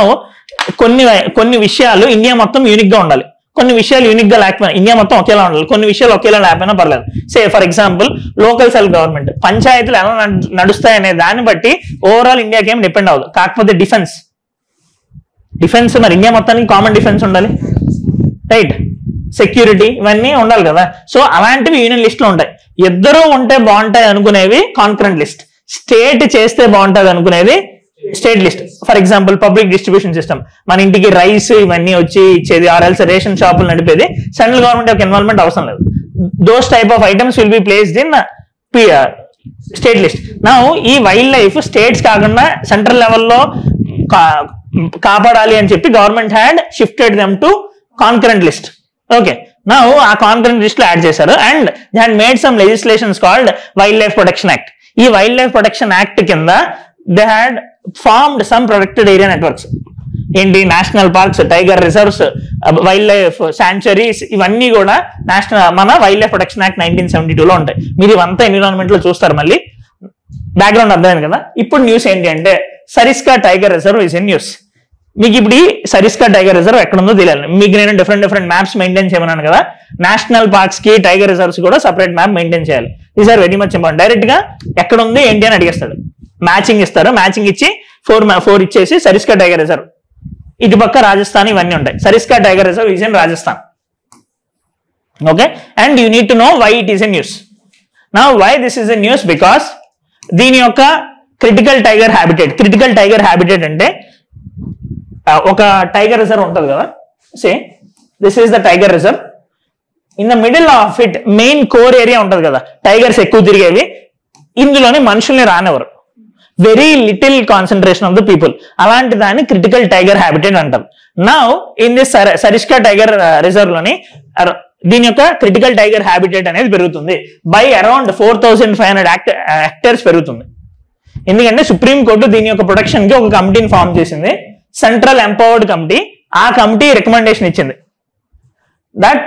కొన్ని విషయాలు ఇండియా మొత్తం యూనిక్ గా ఉండాలి, కొన్ని విషయాలు యూనిక్ గా లేకపోయినా ఇండియా మొత్తం ఒకేలా ఉండాలి, కొన్ని విషయాలు ఒకేలా లేకపోయినా పర్లేదు. సే for example local self government, పంచాయతీలు ఎలా నడుస్తాయనే దాన్ని బట్టి ఓవరాల్ ఇండియాకి ఏం డిపెండ్ అవ్వదు. కాకపోతే డిఫెన్స్ మరి ఇండియా మొత్తానికి కామన్ డిఫెన్స్ ఉండాలి, రైట్? సెక్యూరిటీ ఇవన్నీ ఉండాలి కదా. సో అలాంటివి యూనియన్ లిస్ట్ లో ఉంటాయి. ఇద్దరు ఉంటే బాగుంటాయి అనుకునేవి కాన్కరెంట్ లిస్ట్, స్టేట్ చేస్తే బాగుంటుంది అనుకునేది state list. For example public distribution system, మన ఇంటికి రైస్ ఇవన్నీ వచ్చి ఇచ్చేది, ఆర్ఎల్స్ రేషన్ షాపులు నడిపేది సెంట్రల్ గవర్నమెంట్ యొక్క ఇన్వాల్వ్మెంట్ అవసరం లేదు. Those type of items will be placed in state list. నా ఈ వైల్డ్ లైఫ్ స్టేట్స్ కాకుండా సెంట్రల్ లెవెల్లో కాపాడాలి అని చెప్పి government had shifted them to concurrent list. Okay, నా ఆ కాన్కరెంట్ లిస్ట్ లో యాడ్ చేశారు. And they had made some legislations called wild life protection act. ఈ వైల్డ్ లైఫ్ ప్రొటెక్షన్ యాక్ట్ కింద they had formed some protected area networks. ఏంటి national parks, tiger reserves, wildlife sanctuaries, ఇవన్నీ కూడా మన wildlife protection act 1972లో ఉంటాయి. మీరు ఇవంతా ఎన్విరాన్మెంట్ లో చూస్తారు. మళ్ళీ బ్యాక్గ్రౌండ్ అర్థమైంది కదా. ఇప్పుడు న్యూస్ ఏంటి అంటే Sariska tiger reserve is in news. మీకు ఇప్పుడు ఈ సరిస్కా టైగర్ రిజర్వ్ ఎక్కడ ఉందో తెలియాలి. మీకు నేను డిఫరెంట్ మ్యాప్స్ మెయింటైన్ చేయమన్నాను కదా. నేషనల్ పార్క్స్ కి టైగర్ రిజర్వ్స్ కూడా సపరేట్ మ్యాప్ మెయింటైన్ చేయాలి. These are very much important. Direct గా ఎక్కడ ఉంది ఏంటి అని అడిగేస్తాడు. మ్యాచింగ్ ఇస్తారు, మ్యాచింగ్ ఇచ్చి 4 ఇచ్చేసి సరిస్కా టైగర్ రిజర్వ్, ఇటుపక్క రాజస్థాన్ ఇవన్నీ ఉంటాయి. Sariska tiger reserve is in Rajasthan. Okay, and you need to know why it is in news. Now why this is in news? Because దీని యొక్క క్రిటికల్ టైగర్ హ్యాబిటేట్ అంటే ఒక టైగర్ రిజర్వ్ ఉంటుంది కదా. Say this is the tiger reserve. In the middle of it main core area ఉంటుంది కదా, tigers ఎక్కువ తిరిగేవి. ఇందులోనే mనుషుల్ని రానివ్వరు. Very little concentration of the people. అలాంటి దాన్ని క్రిటికల్ టైగర్ హ్యాబిటేట్ అంటారు. Now in this Sariska tiger reserve లోని దీని యొక్క క్రిటికల్ టైగర్ హ్యాబిటేట్ అనేది పెరుగుతుంది బై అరౌండ్ 4500 హెక్టేర్స్ పెరుగుతుంది. ఎందుకంటే సుప్రీం కోర్టు దీని యొక్క ప్రొటెక్షన్ కి ఒక కమిటీని ఫామ్ చేసింది, సెంట్రల్ ఎంపవర్డ్ కమిటీ. ఆ కమిటీ రికమెండేషన్ ఇచ్చింది దట్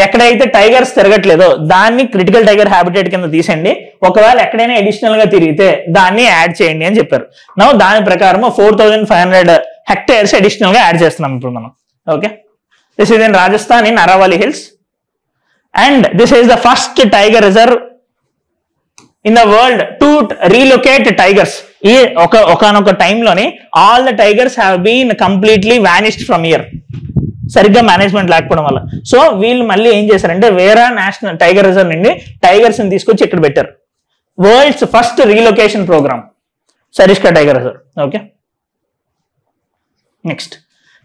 ఎక్కడైతే టైగర్స్ తిరగట్లేదో దాన్ని క్రిటికల్ టైగర్ హ్యాబిటేట్ కింద తీసేయండి, ఒకవేళ ఎక్కడైనా అడిషనల్ గా తిరిగితే దాన్ని యాడ్ చేయండి అని చెప్పారు. నౌ దాని ప్రకారం 4500 హెక్టేర్స్ అడిషనల్ గా యాడ్ చేస్తున్నాం ఇప్పుడు మనం. Okay, this is in Rajasthan in Aravalli hills and this is the first tiger reserve in the world to relocate tigers. ఈ ఒకనొక టైంలోని all the tigers have been completely vanished from here, సరిగ్గా management లేకపోవడం వల్ల. సో వీళ్ళు మళ్ళీ ఏం చేశారంటే వేరే నేషనల్ టైగర్ రిజర్వ్ నుండి టైగర్స్ ని తీసుకొచ్చి ఇక్కడ పెట్టారు. World's first relocation program Sariska tiger reserve. Okay, next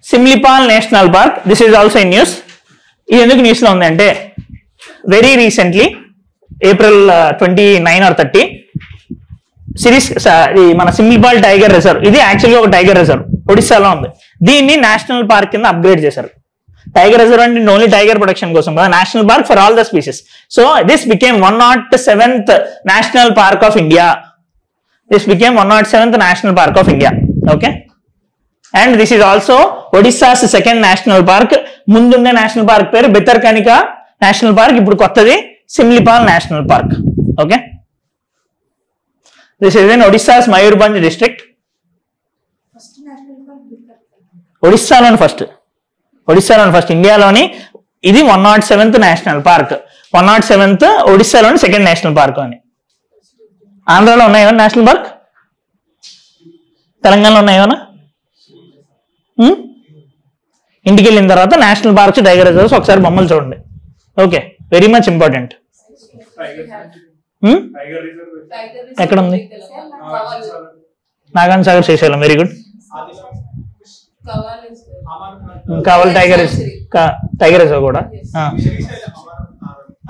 Similipal national park. This is also in news. ఇది ఎందుకు న్యూస్ లో ఉంది అంటే వెరీ రీసెంట్లీ April 29 or 30 మన సిమ్లిపాల్ టైగర్ రిజర్వ్, ఇది యాక్చువల్గా ఒక టైగర్ రిజర్వ్ ఒడిస్సాలో ఉంది. దీన్ని నేషనల్ పార్క్ కింద అప్గ్రేడ్ చేశారు. టైగర్ రిజర్వ్ అంటే ఓన్లీ టైగర్ ప్రొటెక్షన్ కోసం కదా, national park for all the species. So this became 107th national park of India. Okay, and this is also Odisha's second national park. ముందుండే national park పేరు Bhitarkanika national park, ఇప్పుడు కొత్తది Similipal national park. Okay, this is in Odisha's Mayurbhanj district. ఒడిస్సాలోని first ఇండియాలోని ఇది 107th national park. 107th ఒడిస్సాలోని second national park అని. ఆంధ్రాలో ఉన్నాయో నేషనల్ పార్క్, తెలంగాణలో ఉన్నాయోనా? ఇంటికి వెళ్ళిన తర్వాత నేషనల్ పార్క్స్ టైగర్ రిజర్వ్స్ ఒకసారి బొమ్మలు చూడండి. Okay, very much important. ఎక్కడ ఉంది? Nagarjuna Sagar, Srisailam. Very good. Kawal tiger reserve కూడా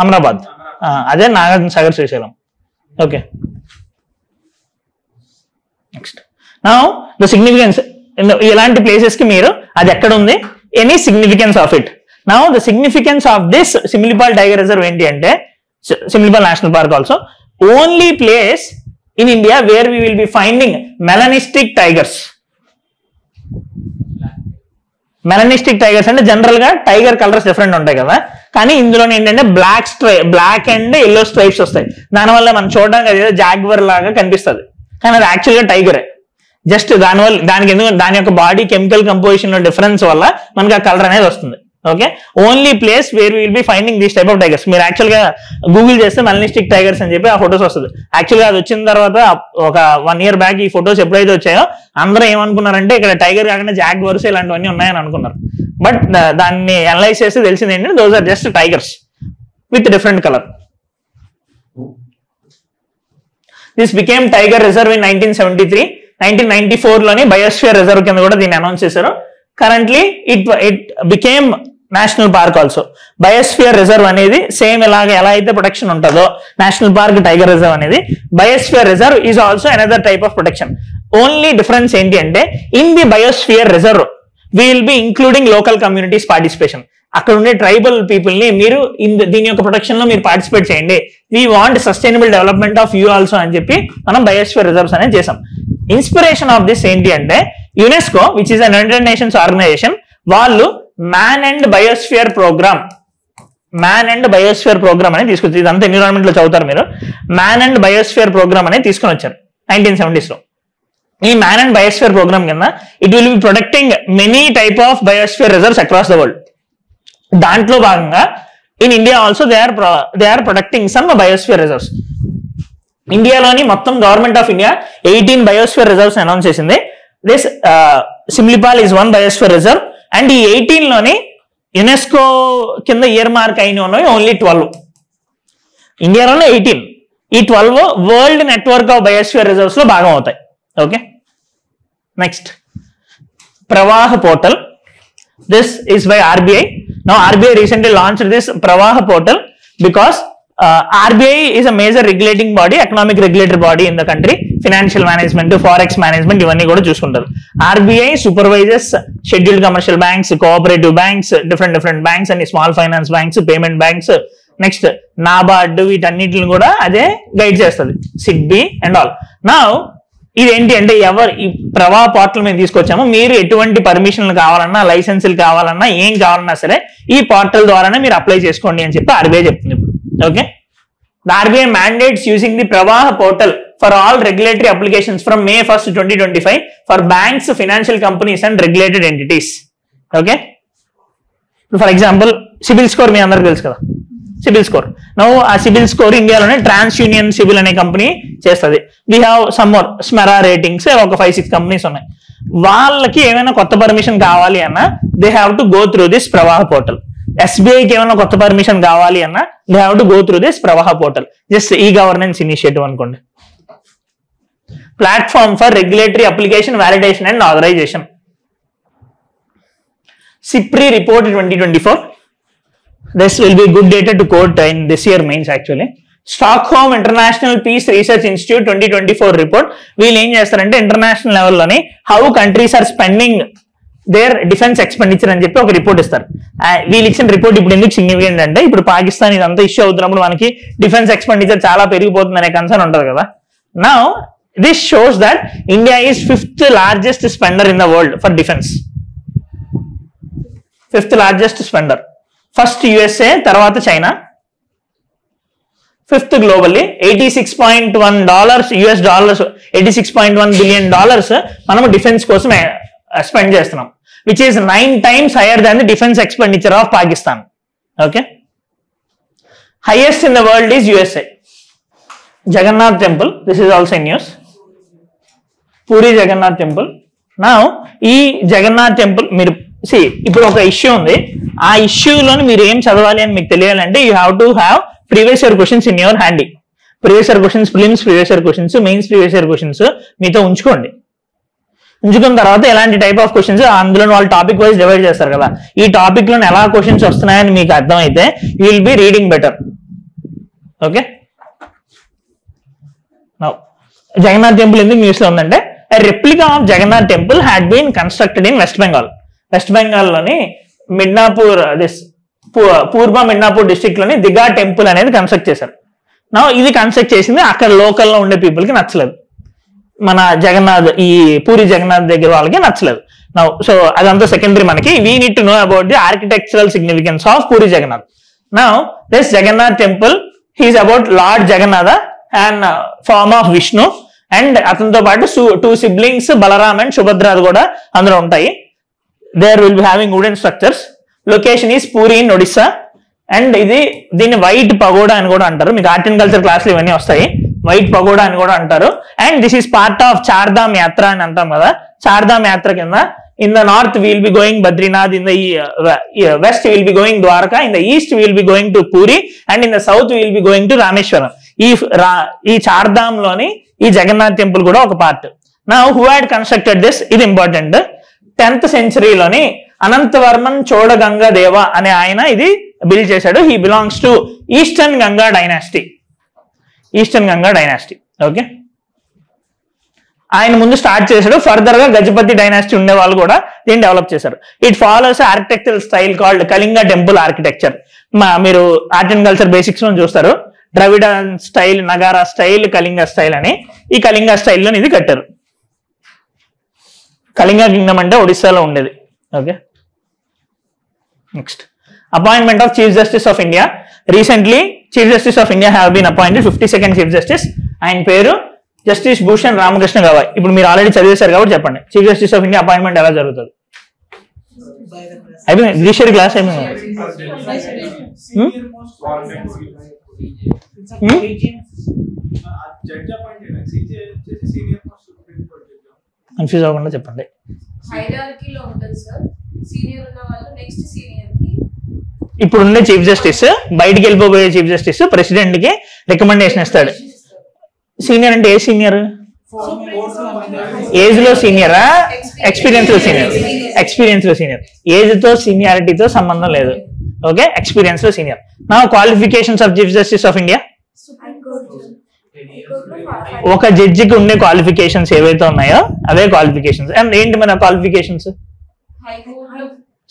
అమరాబాద్, అదే Nagarjuna Sagar, Srisailam. Okay, next now the significance. ఇలాంటి ప్లేసెస్ కి మీరు అది ఎక్కడ ఉంది, any significance of it. Now the significance of this Similipal tiger reserve ఏంటి అంటే Similipal national park also only place in India where we will be finding melanistic tigers. Melanistic tigers అంటే general గా టైగర్ కలర్స్ డిఫరెంట్ ఉంటాయి కదా, కానీ ఇందులో ఏంటంటే black and yellow stripes వస్తాయి. దానివల్ల మనం చూడడానికి అది జాగ్వర్ లాగా కనిపిస్తుంది, కానీ అది యాక్చువల్గా టైగరే. జస్ట్ దానివల్ల దాని యొక్క బాడీ కెమికల్ కంపోజిషన్ లో డిఫరెన్స్ వల్ల మనకి ఆ కలర్ అనేది వస్తుంది. Okay, only place where will be finding this type of tigers. మీరు యాక్చువల్ గా గూగుల్ చేస్తే మెలనిస్టిక్ టైగర్స్ అని చెప్పి ఆ ఫొటోస్ వస్తుంది. యాక్చువల్గా అది వచ్చిన తర్వాత ఒక 1 year బ్యాక్ ఈ ఫొటోస్ ఎప్పుడైతే వచ్చాయో అందరూ ఏమనుకున్నారంటే ఇక్కడ టైగర్ కాకుండా జాగ్వర్స్ ఇలాంటివన్నీ ఉన్నాయని అనుకున్నారు. బట్ దాన్ని అనలైజ్ చేస్తే తెలిసింది ఏంటంటే those are just tigers with different colour. This became tiger reserve in 1973. 1994 లోని బయోస్ఫియర్ రిజర్వ్ కింద కూడా దీన్ని అనౌన్స్ చేశారు. Currently it became national park also. Biosphere reserve అనేది సేమ్ ఎలా అయితే ప్రొటెక్షన్ ఉంటుందో నేషనల్ పార్క్ టైగర్ రిజర్వ్ అనేది, biosphere reserve is also another type of protection. Only difference ఏంటి అంటే in the biosphere reserve we will B including local communities participation. అక్కడ ఉండే tribal people ని మీరు దీని యొక్క ప్రొటెక్షన్ లో మీరు పార్టిసిపేట్ చేయండి. We want sustainable development of you also అని చెప్పి మనం బయోస్ఫియర్ రిజర్వ్స్ అనేది చేసాం. ఇన్స్పిరేషన్ ఆఫ్ దిస్ ఏంటి అంటే UNESCO which is an United Nations organisation, వాళ్ళు మ్యాన్ అండ్ బయోస్ఫియర్ ప్రోగ్రామ్ అనేది తీసుకొచ్చి, ఇదంతా ఎన్విరాన్మెంట్ లో చదువుతారు మీరు. మ్యాన్ అండ్ బయోస్ఫియర్ ప్రోగ్రామ్ అనేది తీసుకొని వచ్చారు 1970s లో. ఈ మ్యాన్ అండ్ బయోస్ఫియర్ ప్రోగ్రామ్ కింద it will be protecting many type of biosphere reserves across the world. దాంట్లో భాగంగా in India also they are protecting some biosphere reserves. ఇండియాలోని మొత్తం government of India 18 biosphere reserves announce చేసింది. This Similipal is one biosphere reserve. And ఈ 18 లోని UNESCO కింద year mark అయిన ఉన్నాయి ఓన్లీ 12. ఇండియాలోనే 18, ఈ 12 world network of biosphere reserves లో భాగం అవుతాయి. ఓకే, నెక్స్ట్ ప్రవాహ portal. This is by RBI. Now RBI recently launched this Pravaha portal because RBI is a major regulating body, economic regulatory body in the country. Financial management, forex management, ఇవన్నీ కూడా చూసుకుంటారు. RBI supervises scheduled commercial banks, cooperative banks, different banks and small finance banks, payment banks. Next NABARD, వీటన్నిటిని కూడా అదే guide చేస్తుంది. SIDBI and all. Now ఇదేంటి అంటే ఈ ప్రవాహ పోర్టల్ మేము తీసుకొచ్చాము, మీరు ఎటువంటి పర్మిషన్లు కావాలన్నా, లైసెన్సులు కావాలన్నా, ఏం కావాలన్నా సరే ఈ పోర్టల్ ద్వారానే మీరు అప్లై చేసుకోండి అని చెప్పి RBI చెప్తుంది ఇప్పుడు. Okay, the RBI mandates using the ప్రవాహ portal for all regulatory applications from May 1st, 2025 for banks, financial companies and regulated entities. Okay, for example CIBIL score మీ అందరికి తెలుసు కదా, సిబిల్ స్కోర్. నౌ ఆ సిబిల్ స్కోర్ ఇండియాలోనే ట్రాన్స్ యూనియన్ సిబిల్ అనే కంపెనీ చేస్తుంది. We have some more SMERA ratings, ఒక 5-6 కంపెనీస్ ఉన్నాయి. వాళ్ళకి ఏమైనా కొత్త పర్మిషన్ కావాలి అన్నా they have to go through this Pravaah portal. SBIకి ఏమైనా కొత్త పర్మిషన్ కావాలి అన్నా they have to go through this Pravaah portal. Just ఈ గవర్నెన్స్ ఇనిషియేటివ్ అనుకోండి. Platform for regulatory application validation and authorisation. SIPRI report 2024. This will be good data to quote in this year mains actually. Stockholm International Peace Research Institute 2024 report. వీళ్ళు ఏం చేస్తారంటే international లెవెల్లోని how countries are spending their defence expenditure అని చెప్పి ఒక report ఇస్తారు. వీళ్ళు ఇచ్చిన రిపోర్ట్ ఇప్పుడు ఎందుకు సిగ్నిఫికెంట్ అంటే ఇప్పుడు పాకిస్తాన్ ఇదంతా ఇష్యూ అవుతున్నప్పుడు మనకి డిఫెన్స్ ఎక్స్పెండిచర్ చాలా పెరిగిపోతుంది అనే కన్సర్న్ ఉంటుంది కదా. Now this shows that India is 5th largest spender in the world for defense. 5th largest spender. First USA, తర్వాత చైనా. 5th globally. $86.1 $86.1 billion మనము డిఫెన్స్ కోసం స్పెండ్ చేస్తున్నాం, which is 9 times higher than the defence expenditure of Pakistan. Okay, highest in the world is USA. Jagannath temple, this is also in news. Puri Jagannath temple. నా ఈ Jagannath temple మీరు ఇప్పుడు ఒక issue ఉంది, ఆ ఇష్యూలోని మీరు ఏం చదవాలి అని మీకు తెలియాలంటే you have to have previous year questions in your handy. Previous year questions, prelims previous year questions, mains previous year questions మీతో ఉంచుకోండి. ఉంచుకున్న తర్వాత ఎలాంటి టైప్ ఆఫ్ క్వశ్చన్స్ అందులో వాళ్ళు టాపిక్ వైజ్ డివైడ్ చేస్తారు కదా, ఈ టాపిక్ లో ఎలా క్వశ్చన్స్ వస్తున్నాయని మీకు అర్థమైతే you will be reading better. Okay, Jagannath temple ఎందుకు న్యూస్ లో ఉందంటే replica of Jagannath temple had been constructed in West Bengal. వెస్ట్ బెంగాల్లోని మిడ్నాపూర్, పూర్వ మిడ్నాపూర్ డిస్ట్రిక్ట్ లోని దిగా టెంపుల్ అనేది కన్స్ట్రక్ట్ చేశారు. నా ఇది కన్స్ట్రక్ట్ చేసింది అక్కడ లోకల్లో ఉండే పీపుల్ కి నచ్చలేదు, మన జగన్నాథ్ ఈ పూరి జగన్నాథ్ దగ్గర వాళ్ళకి నచ్చలేదు. నా సో అదంతా సెకండరీ. మనకి we need to know about the architectural significance of Puri Jagannath. నా this Jagannath temple he's about lord Jagannatha and form of Vishnu, and అతనితో పాటు 2 siblings బలరామ్ అండ్ సుభద్ర కూడా అందులో ఉంటాయి. There will be having wooden structures. Location is Puri in Odisha. And దీన్ని white pagoda అని కూడా అంటారు. మీకు ఆర్ట్ అండ్ కల్చర్ క్లాసులు ఇవన్నీ వస్తాయి. వైట్ పగోడా అని కూడా అంటారు. And this is part of Chardham Yatra అని అంటాం కదా. చార్ధామ్ యాత్ర కింద in the north will be going Badrinath, in the west will be going Dwarka, in the east will be going to Puri, and in the south will be going to Rameswaram. ఈ చార్ధామ్ లోని ఈ Jagannath temple కూడా ఒక part. Now who had constructed this, ఇది important. 10th centuryలోని అనంతవర్మన్ చోడగంగా దేవ అనే ఆయన ఇది బిల్డ్ చేశాడు. He belongs to eastern Ganga dynasty. Eastern Ganga dynasty. Okay, ఆయన ముందు స్టార్ట్ చేశాడు. ఫర్దర్ గా గజపతి డైనాసిటీ ఉండే వాళ్ళు కూడా దీన్ని డెవలప్ చేశారు. It follows architectural style called Kalinga temple architecture. మీరు ఆర్ట్ అండ్ కల్చర్ బేసిక్స్ లో చూస్తారు, ద్రవిడ స్టైల్, నగారా స్టైల్, కళింగ స్టైల్ అని. ఈ కళింగ స్టైల్లో ఇది కట్టారు. కళింగ కింగ్డమ్ అంటే ఒడిస్సాలో ఉండేది. Okay, next appointment of chief justice of India. Recently chief justice of India have been appointed. 52nd chief justice, ఆయన పేరు జస్టిస్ భూషణ్ రామకృష్ణ గవాయ్. ఇప్పుడు మీరు ఆల్రెడీ చదివేశారు కాబట్టి చెప్పండి, chief justice of India appointment ఎలా జరుగుతుంది? అయిపోయింది, జ్యుడిషియరీ క్లాస్ అయిపోయింది. కన్ఫ్యూజ్ అవ్వకుండా చెప్పండి. ఇప్పుడు ఉండే చీఫ్ జస్టిస్ బయటికి వెళ్ళిపోయే చీఫ్ జస్టిస్ ప్రెసిడెంట్ కి రికమెండేషన్ ఇస్తాడు. సీనియర్ అంటే ఏ సీనియర్? ఏజ్ లో సీనియరా, ఎక్స్పీరియన్స్ లో సీనియర్? ఎక్స్పీరియన్స్ లో సీనియర్. ఏజ్ తో సీనియారిటీతో సంబంధం లేదు. ఓకే, ఎక్స్పీరియన్స్ లో సీనియర్. నా qualifications of chief justice of India, ఒక జడ్జికి ఉండే క్వాలిఫికేషన్స్ ఏవైతే ఉన్నాయో అవే క్వాలిఫికేషన్స్. అండ్ ఏంటి మన qualifications?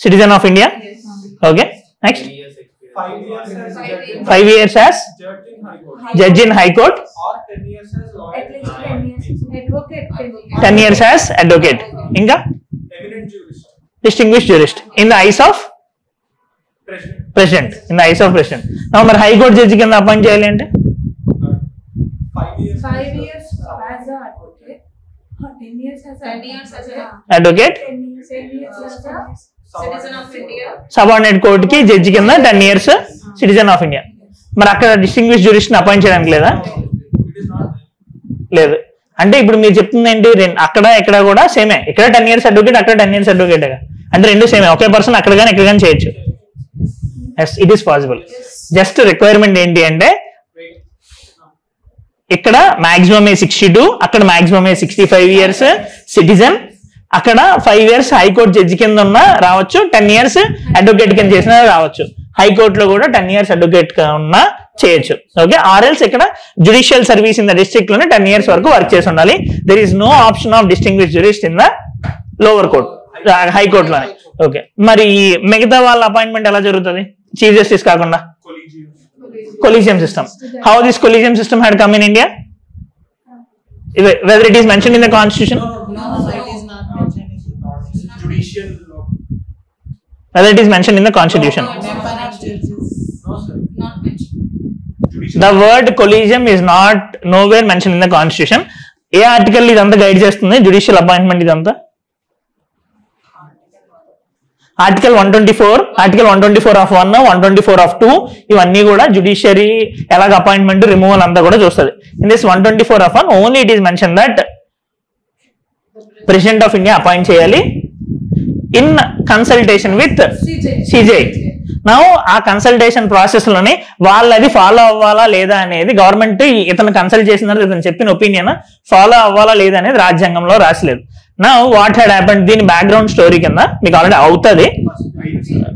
Citizen of India. Okay, next 5 years as judge in high court, 10 years as advocate. ఇంకా distinguished jurist in the eyes of president. In the eyes of president. Now మరి high court judge కింద appoint చేయాలి అంటే 5 years as a advocate, 10 years as a advocate, 10 years as a citizen of India. Subordinate court కి judge కింద 10 years citizen of India. మరి అక్కడ distinguish jurist appoint చేయడానికి లేదా? లేదు. అంటే ఇప్పుడు మీరు చెప్తుంది ఏంటి, అక్కడ ఇక్కడ కూడా సేమే. ఇక్కడ 10 years అడ్వకేట్, అక్కడ 10 years అడ్వకేట్. అంటే రెండు సేమే, ఒకే పర్సన్ అక్కడ కానీ ఇక్కడ కానీ చేయొచ్చు. Yes, it is possible. Just requirement ఏంటి అంటే ఇక్కడ మాక్సిమం 62, అక్కడ మాక్సిమం 65 years సిటిజన్, అక్కడ 5 years హైకోర్టు జడ్జి కింద ఉన్నా రావచ్చు, 10 years అడ్వకేట్ కింద చేసినా రావచ్చు. హైకోర్టులో కూడా 10 years అడ్వకేట్ ఉన్నా చేయొచ్చు. ఓకే, ఆర్ఎల్స్ ఇక్కడ judicial service in the district లోనే 10 years వరకు వర్క్ చేసి ఉండాలి. There is no option of distinguish jurist in the lower court, హైకోర్టులోనే. ఓకే, మరి మిగతా వాళ్ళ అపాయింట్మెంట్ ఎలా జరుగుతుంది చీఫ్ జస్టిస్ కాకుండా? Collegium system. How this collegium system had come in India? Whether it is mentioned in the constitution? No, it is not mentioned in the judicial law. Whether it is mentioned in the constitution? member of judges. No, sir. Not mentioned. The word collegium is not nowhere mentioned in the constitution. A article ఇదంతా guide చేస్తుంది judicial appointment? ఇదంతా article 124, article 124 of 1, 124 of 2, ఇవన్నీ కూడా judiciary ఎలాగ appointment removal అంతా కూడా చూస్తుంది. In this 124 of 1 only it is mention that president of India appoint చేయాలి ఇన్ కన్సల్టేషన్ విత్ సిజేఐ. నా ఆ కన్సల్టేషన్ ప్రాసెస్ లోనే వాళ్ళది ఫాలో అవ్వాలా లేదా అనేది గవర్నమెంట్ ఇతను కన్సల్ట్ చేసిన ఇతను చెప్పిన ఒపీనియన్ ఫాలో అవ్వాలా లేదా అనేది రాజ్యాంగంలో రాసలేదు. నా వాట్ హ్యాడ్ హ్యాపెండ్, దీని బ్యాక్గ్రౌండ్ స్టోరీ కింద మీకు ఆల్రెడీ అవుతుంది.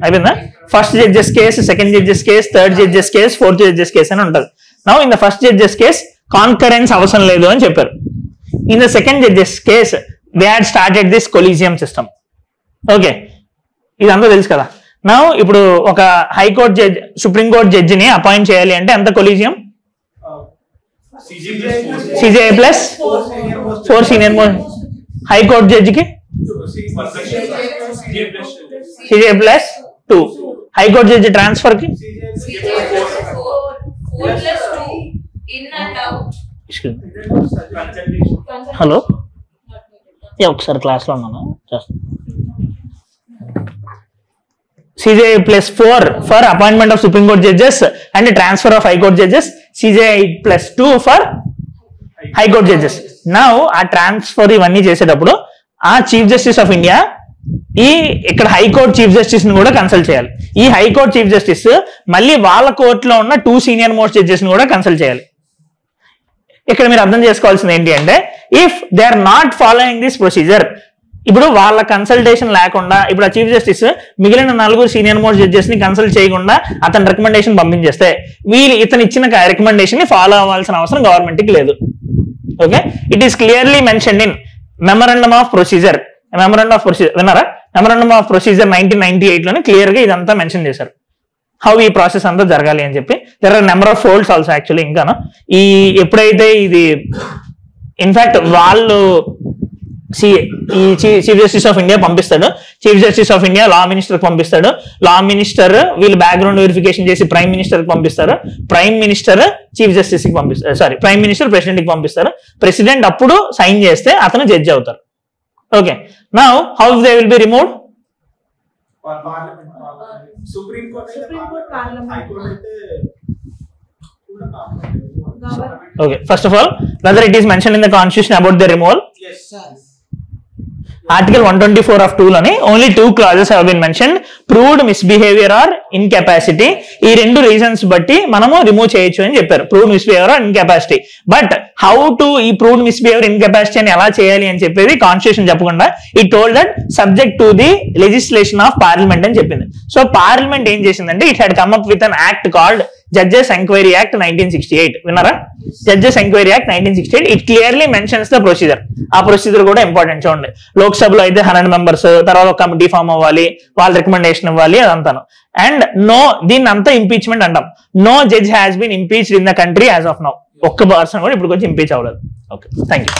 అయిపోయిందా? First judges case, second judges case, third judges case, fourth judges case అని ఉంటుంది. నా in the first judges case concurrence అవసరం లేదు అని చెప్పారు. In the second judges case they had started this collegium system. Okay, ఇదంతా తెలుసు కదా. నా ఇప్పుడు ఒక హైకోర్టు జడ్జి సుప్రీంకోర్టు జడ్జిని అపాయింట్ చేయాలి అంటే ఎంత collegium? CJI plus 4 senior most. High court జడ్జికి CJ plus 2. High court judge transfer కి హలో ఒకసారి క్లాస్ లో ఉన్నాను. CJI plus 4 for appointment of Supreme Court judges and transfer of High Court judges. CJI plus 2 for High Court judges. Now ఆ transfer ఇవన్నీ చేసేటప్పుడు ఆ chief justice of India ఈ ఇక్కడ హైకోర్టు చీఫ్ జస్టిస్ ని కూడా కన్సల్ట్ చేయాలి. ఈ హైకోర్టు చీఫ్ జస్టిస్ మళ్ళీ వాళ్ళ కోర్టులో ఉన్న 2 సీనియర్ మోస్ట్ జడ్జెస్ ని కూడా కన్సల్ట్ చేయాలి. ఇక్కడ మీరు అర్థం చేసుకోవాల్సింది ఏంటి అంటే if they are not following this procedure, ఇప్పుడు వాళ్ళ కన్సల్టేషన్ లేకుండా ఇప్పుడు ఆ చీఫ్ జస్టిస్ మిగిలిన 4 సీనియర్ మోస్ట్ జడ్జెస్ ని కన్సల్ట్ చేయకుండా అతని రికమెండేషన్ పంపించేస్తే వీళ్ళు ఇతను ఇచ్చిన రికమెండేషన్ ని ఫాలో అవ్వాల్సిన అవసరం గవర్నమెంట్ కి లేదు. Okay, it is clearly mention in memorandum of procedure. Memorandum of procedure విన్నారా? మెమరాండమ్ ఆఫ్ ప్రొసీజర్ 1998 లోనే క్లియర్ గా ఇదంతా మెన్షన్ చేశారు, హౌ ఈ ప్రాసెస్ అంతా జరగాలి అని చెప్పి. There are number of folds also actually. ఇంకా ఈ ఎప్పుడైతే ఇది ఇన్ఫాక్ట్ వాళ్ళు సిఏ ఈ చీఫ్ జస్టిస్ ఆఫ్ ఇండియా పంపిస్తాడు. Chief justice of India law minister పంపిస్తాడు. లా మినిస్టర్ వీళ్ళు బ్యాక్గ్రౌండ్ వెరిఫికేషన్ చేసి ప్రైమ్ మినిస్టర్ కి పంపిస్తారు. ప్రైమ్ మినిస్టర్ చీఫ్ జస్టిస్ కి పంపిస్తారు. సారీ, ప్రైమ్ మినిస్టర్ ప్రెసిడెంట్ కి పంపిస్తారు. ప్రెసిడెంట్ అప్పుడు సైన్ చేస్తే అతను జడ్జి అవుతారు. Okay, now how they will be removed? Supreme Court, Parliament. Okay, first of all, whether it is mentioned in the constitution about the removal? Yes, sir. Article 124 of 2 loni only 2 clauses have been mentioned: proved misbehavior or incapacity. ఈ రెండు reasons బట్టి మనము remove చేయొచ్చు అని చెప్పారు, proved misbehavior or incapacity. But how to ఈ proved misbehavior incapacity అని ఎలా చేయాలి అని చెప్పేది కాన్స్టిట్యూషన్ చెప్పకుండా it told that subject to the legislation of parliament అని చెప్పింది. సో పార్లమెంట్ ఏం చేసిందంటే it had come up with an act called Judges Enquiry Act 1968. విన్నారా? Judges Enquiry Act 1968. It clearly mentions the procedure. ఆ procedure కూడా important. చూడండి, లోక్సభలో అయితే 100 మెంబర్స్, తర్వాత ఒక కమిటీ ఫామ్ అవ్వాలి, వాళ్ళ రికమెండేషన్ ఇవ్వాలి, అదంతాను. అండ్ నో, దీన్ని అంతా ఇంపీచ్మెంట్ అంటాం. No judge has been impeached in the country as of now. ఒక్క పర్సన్ కూడా ఇప్పుడు కొంచెం ఇంపీచ్ అవ్వలేదు. Okay, thank you.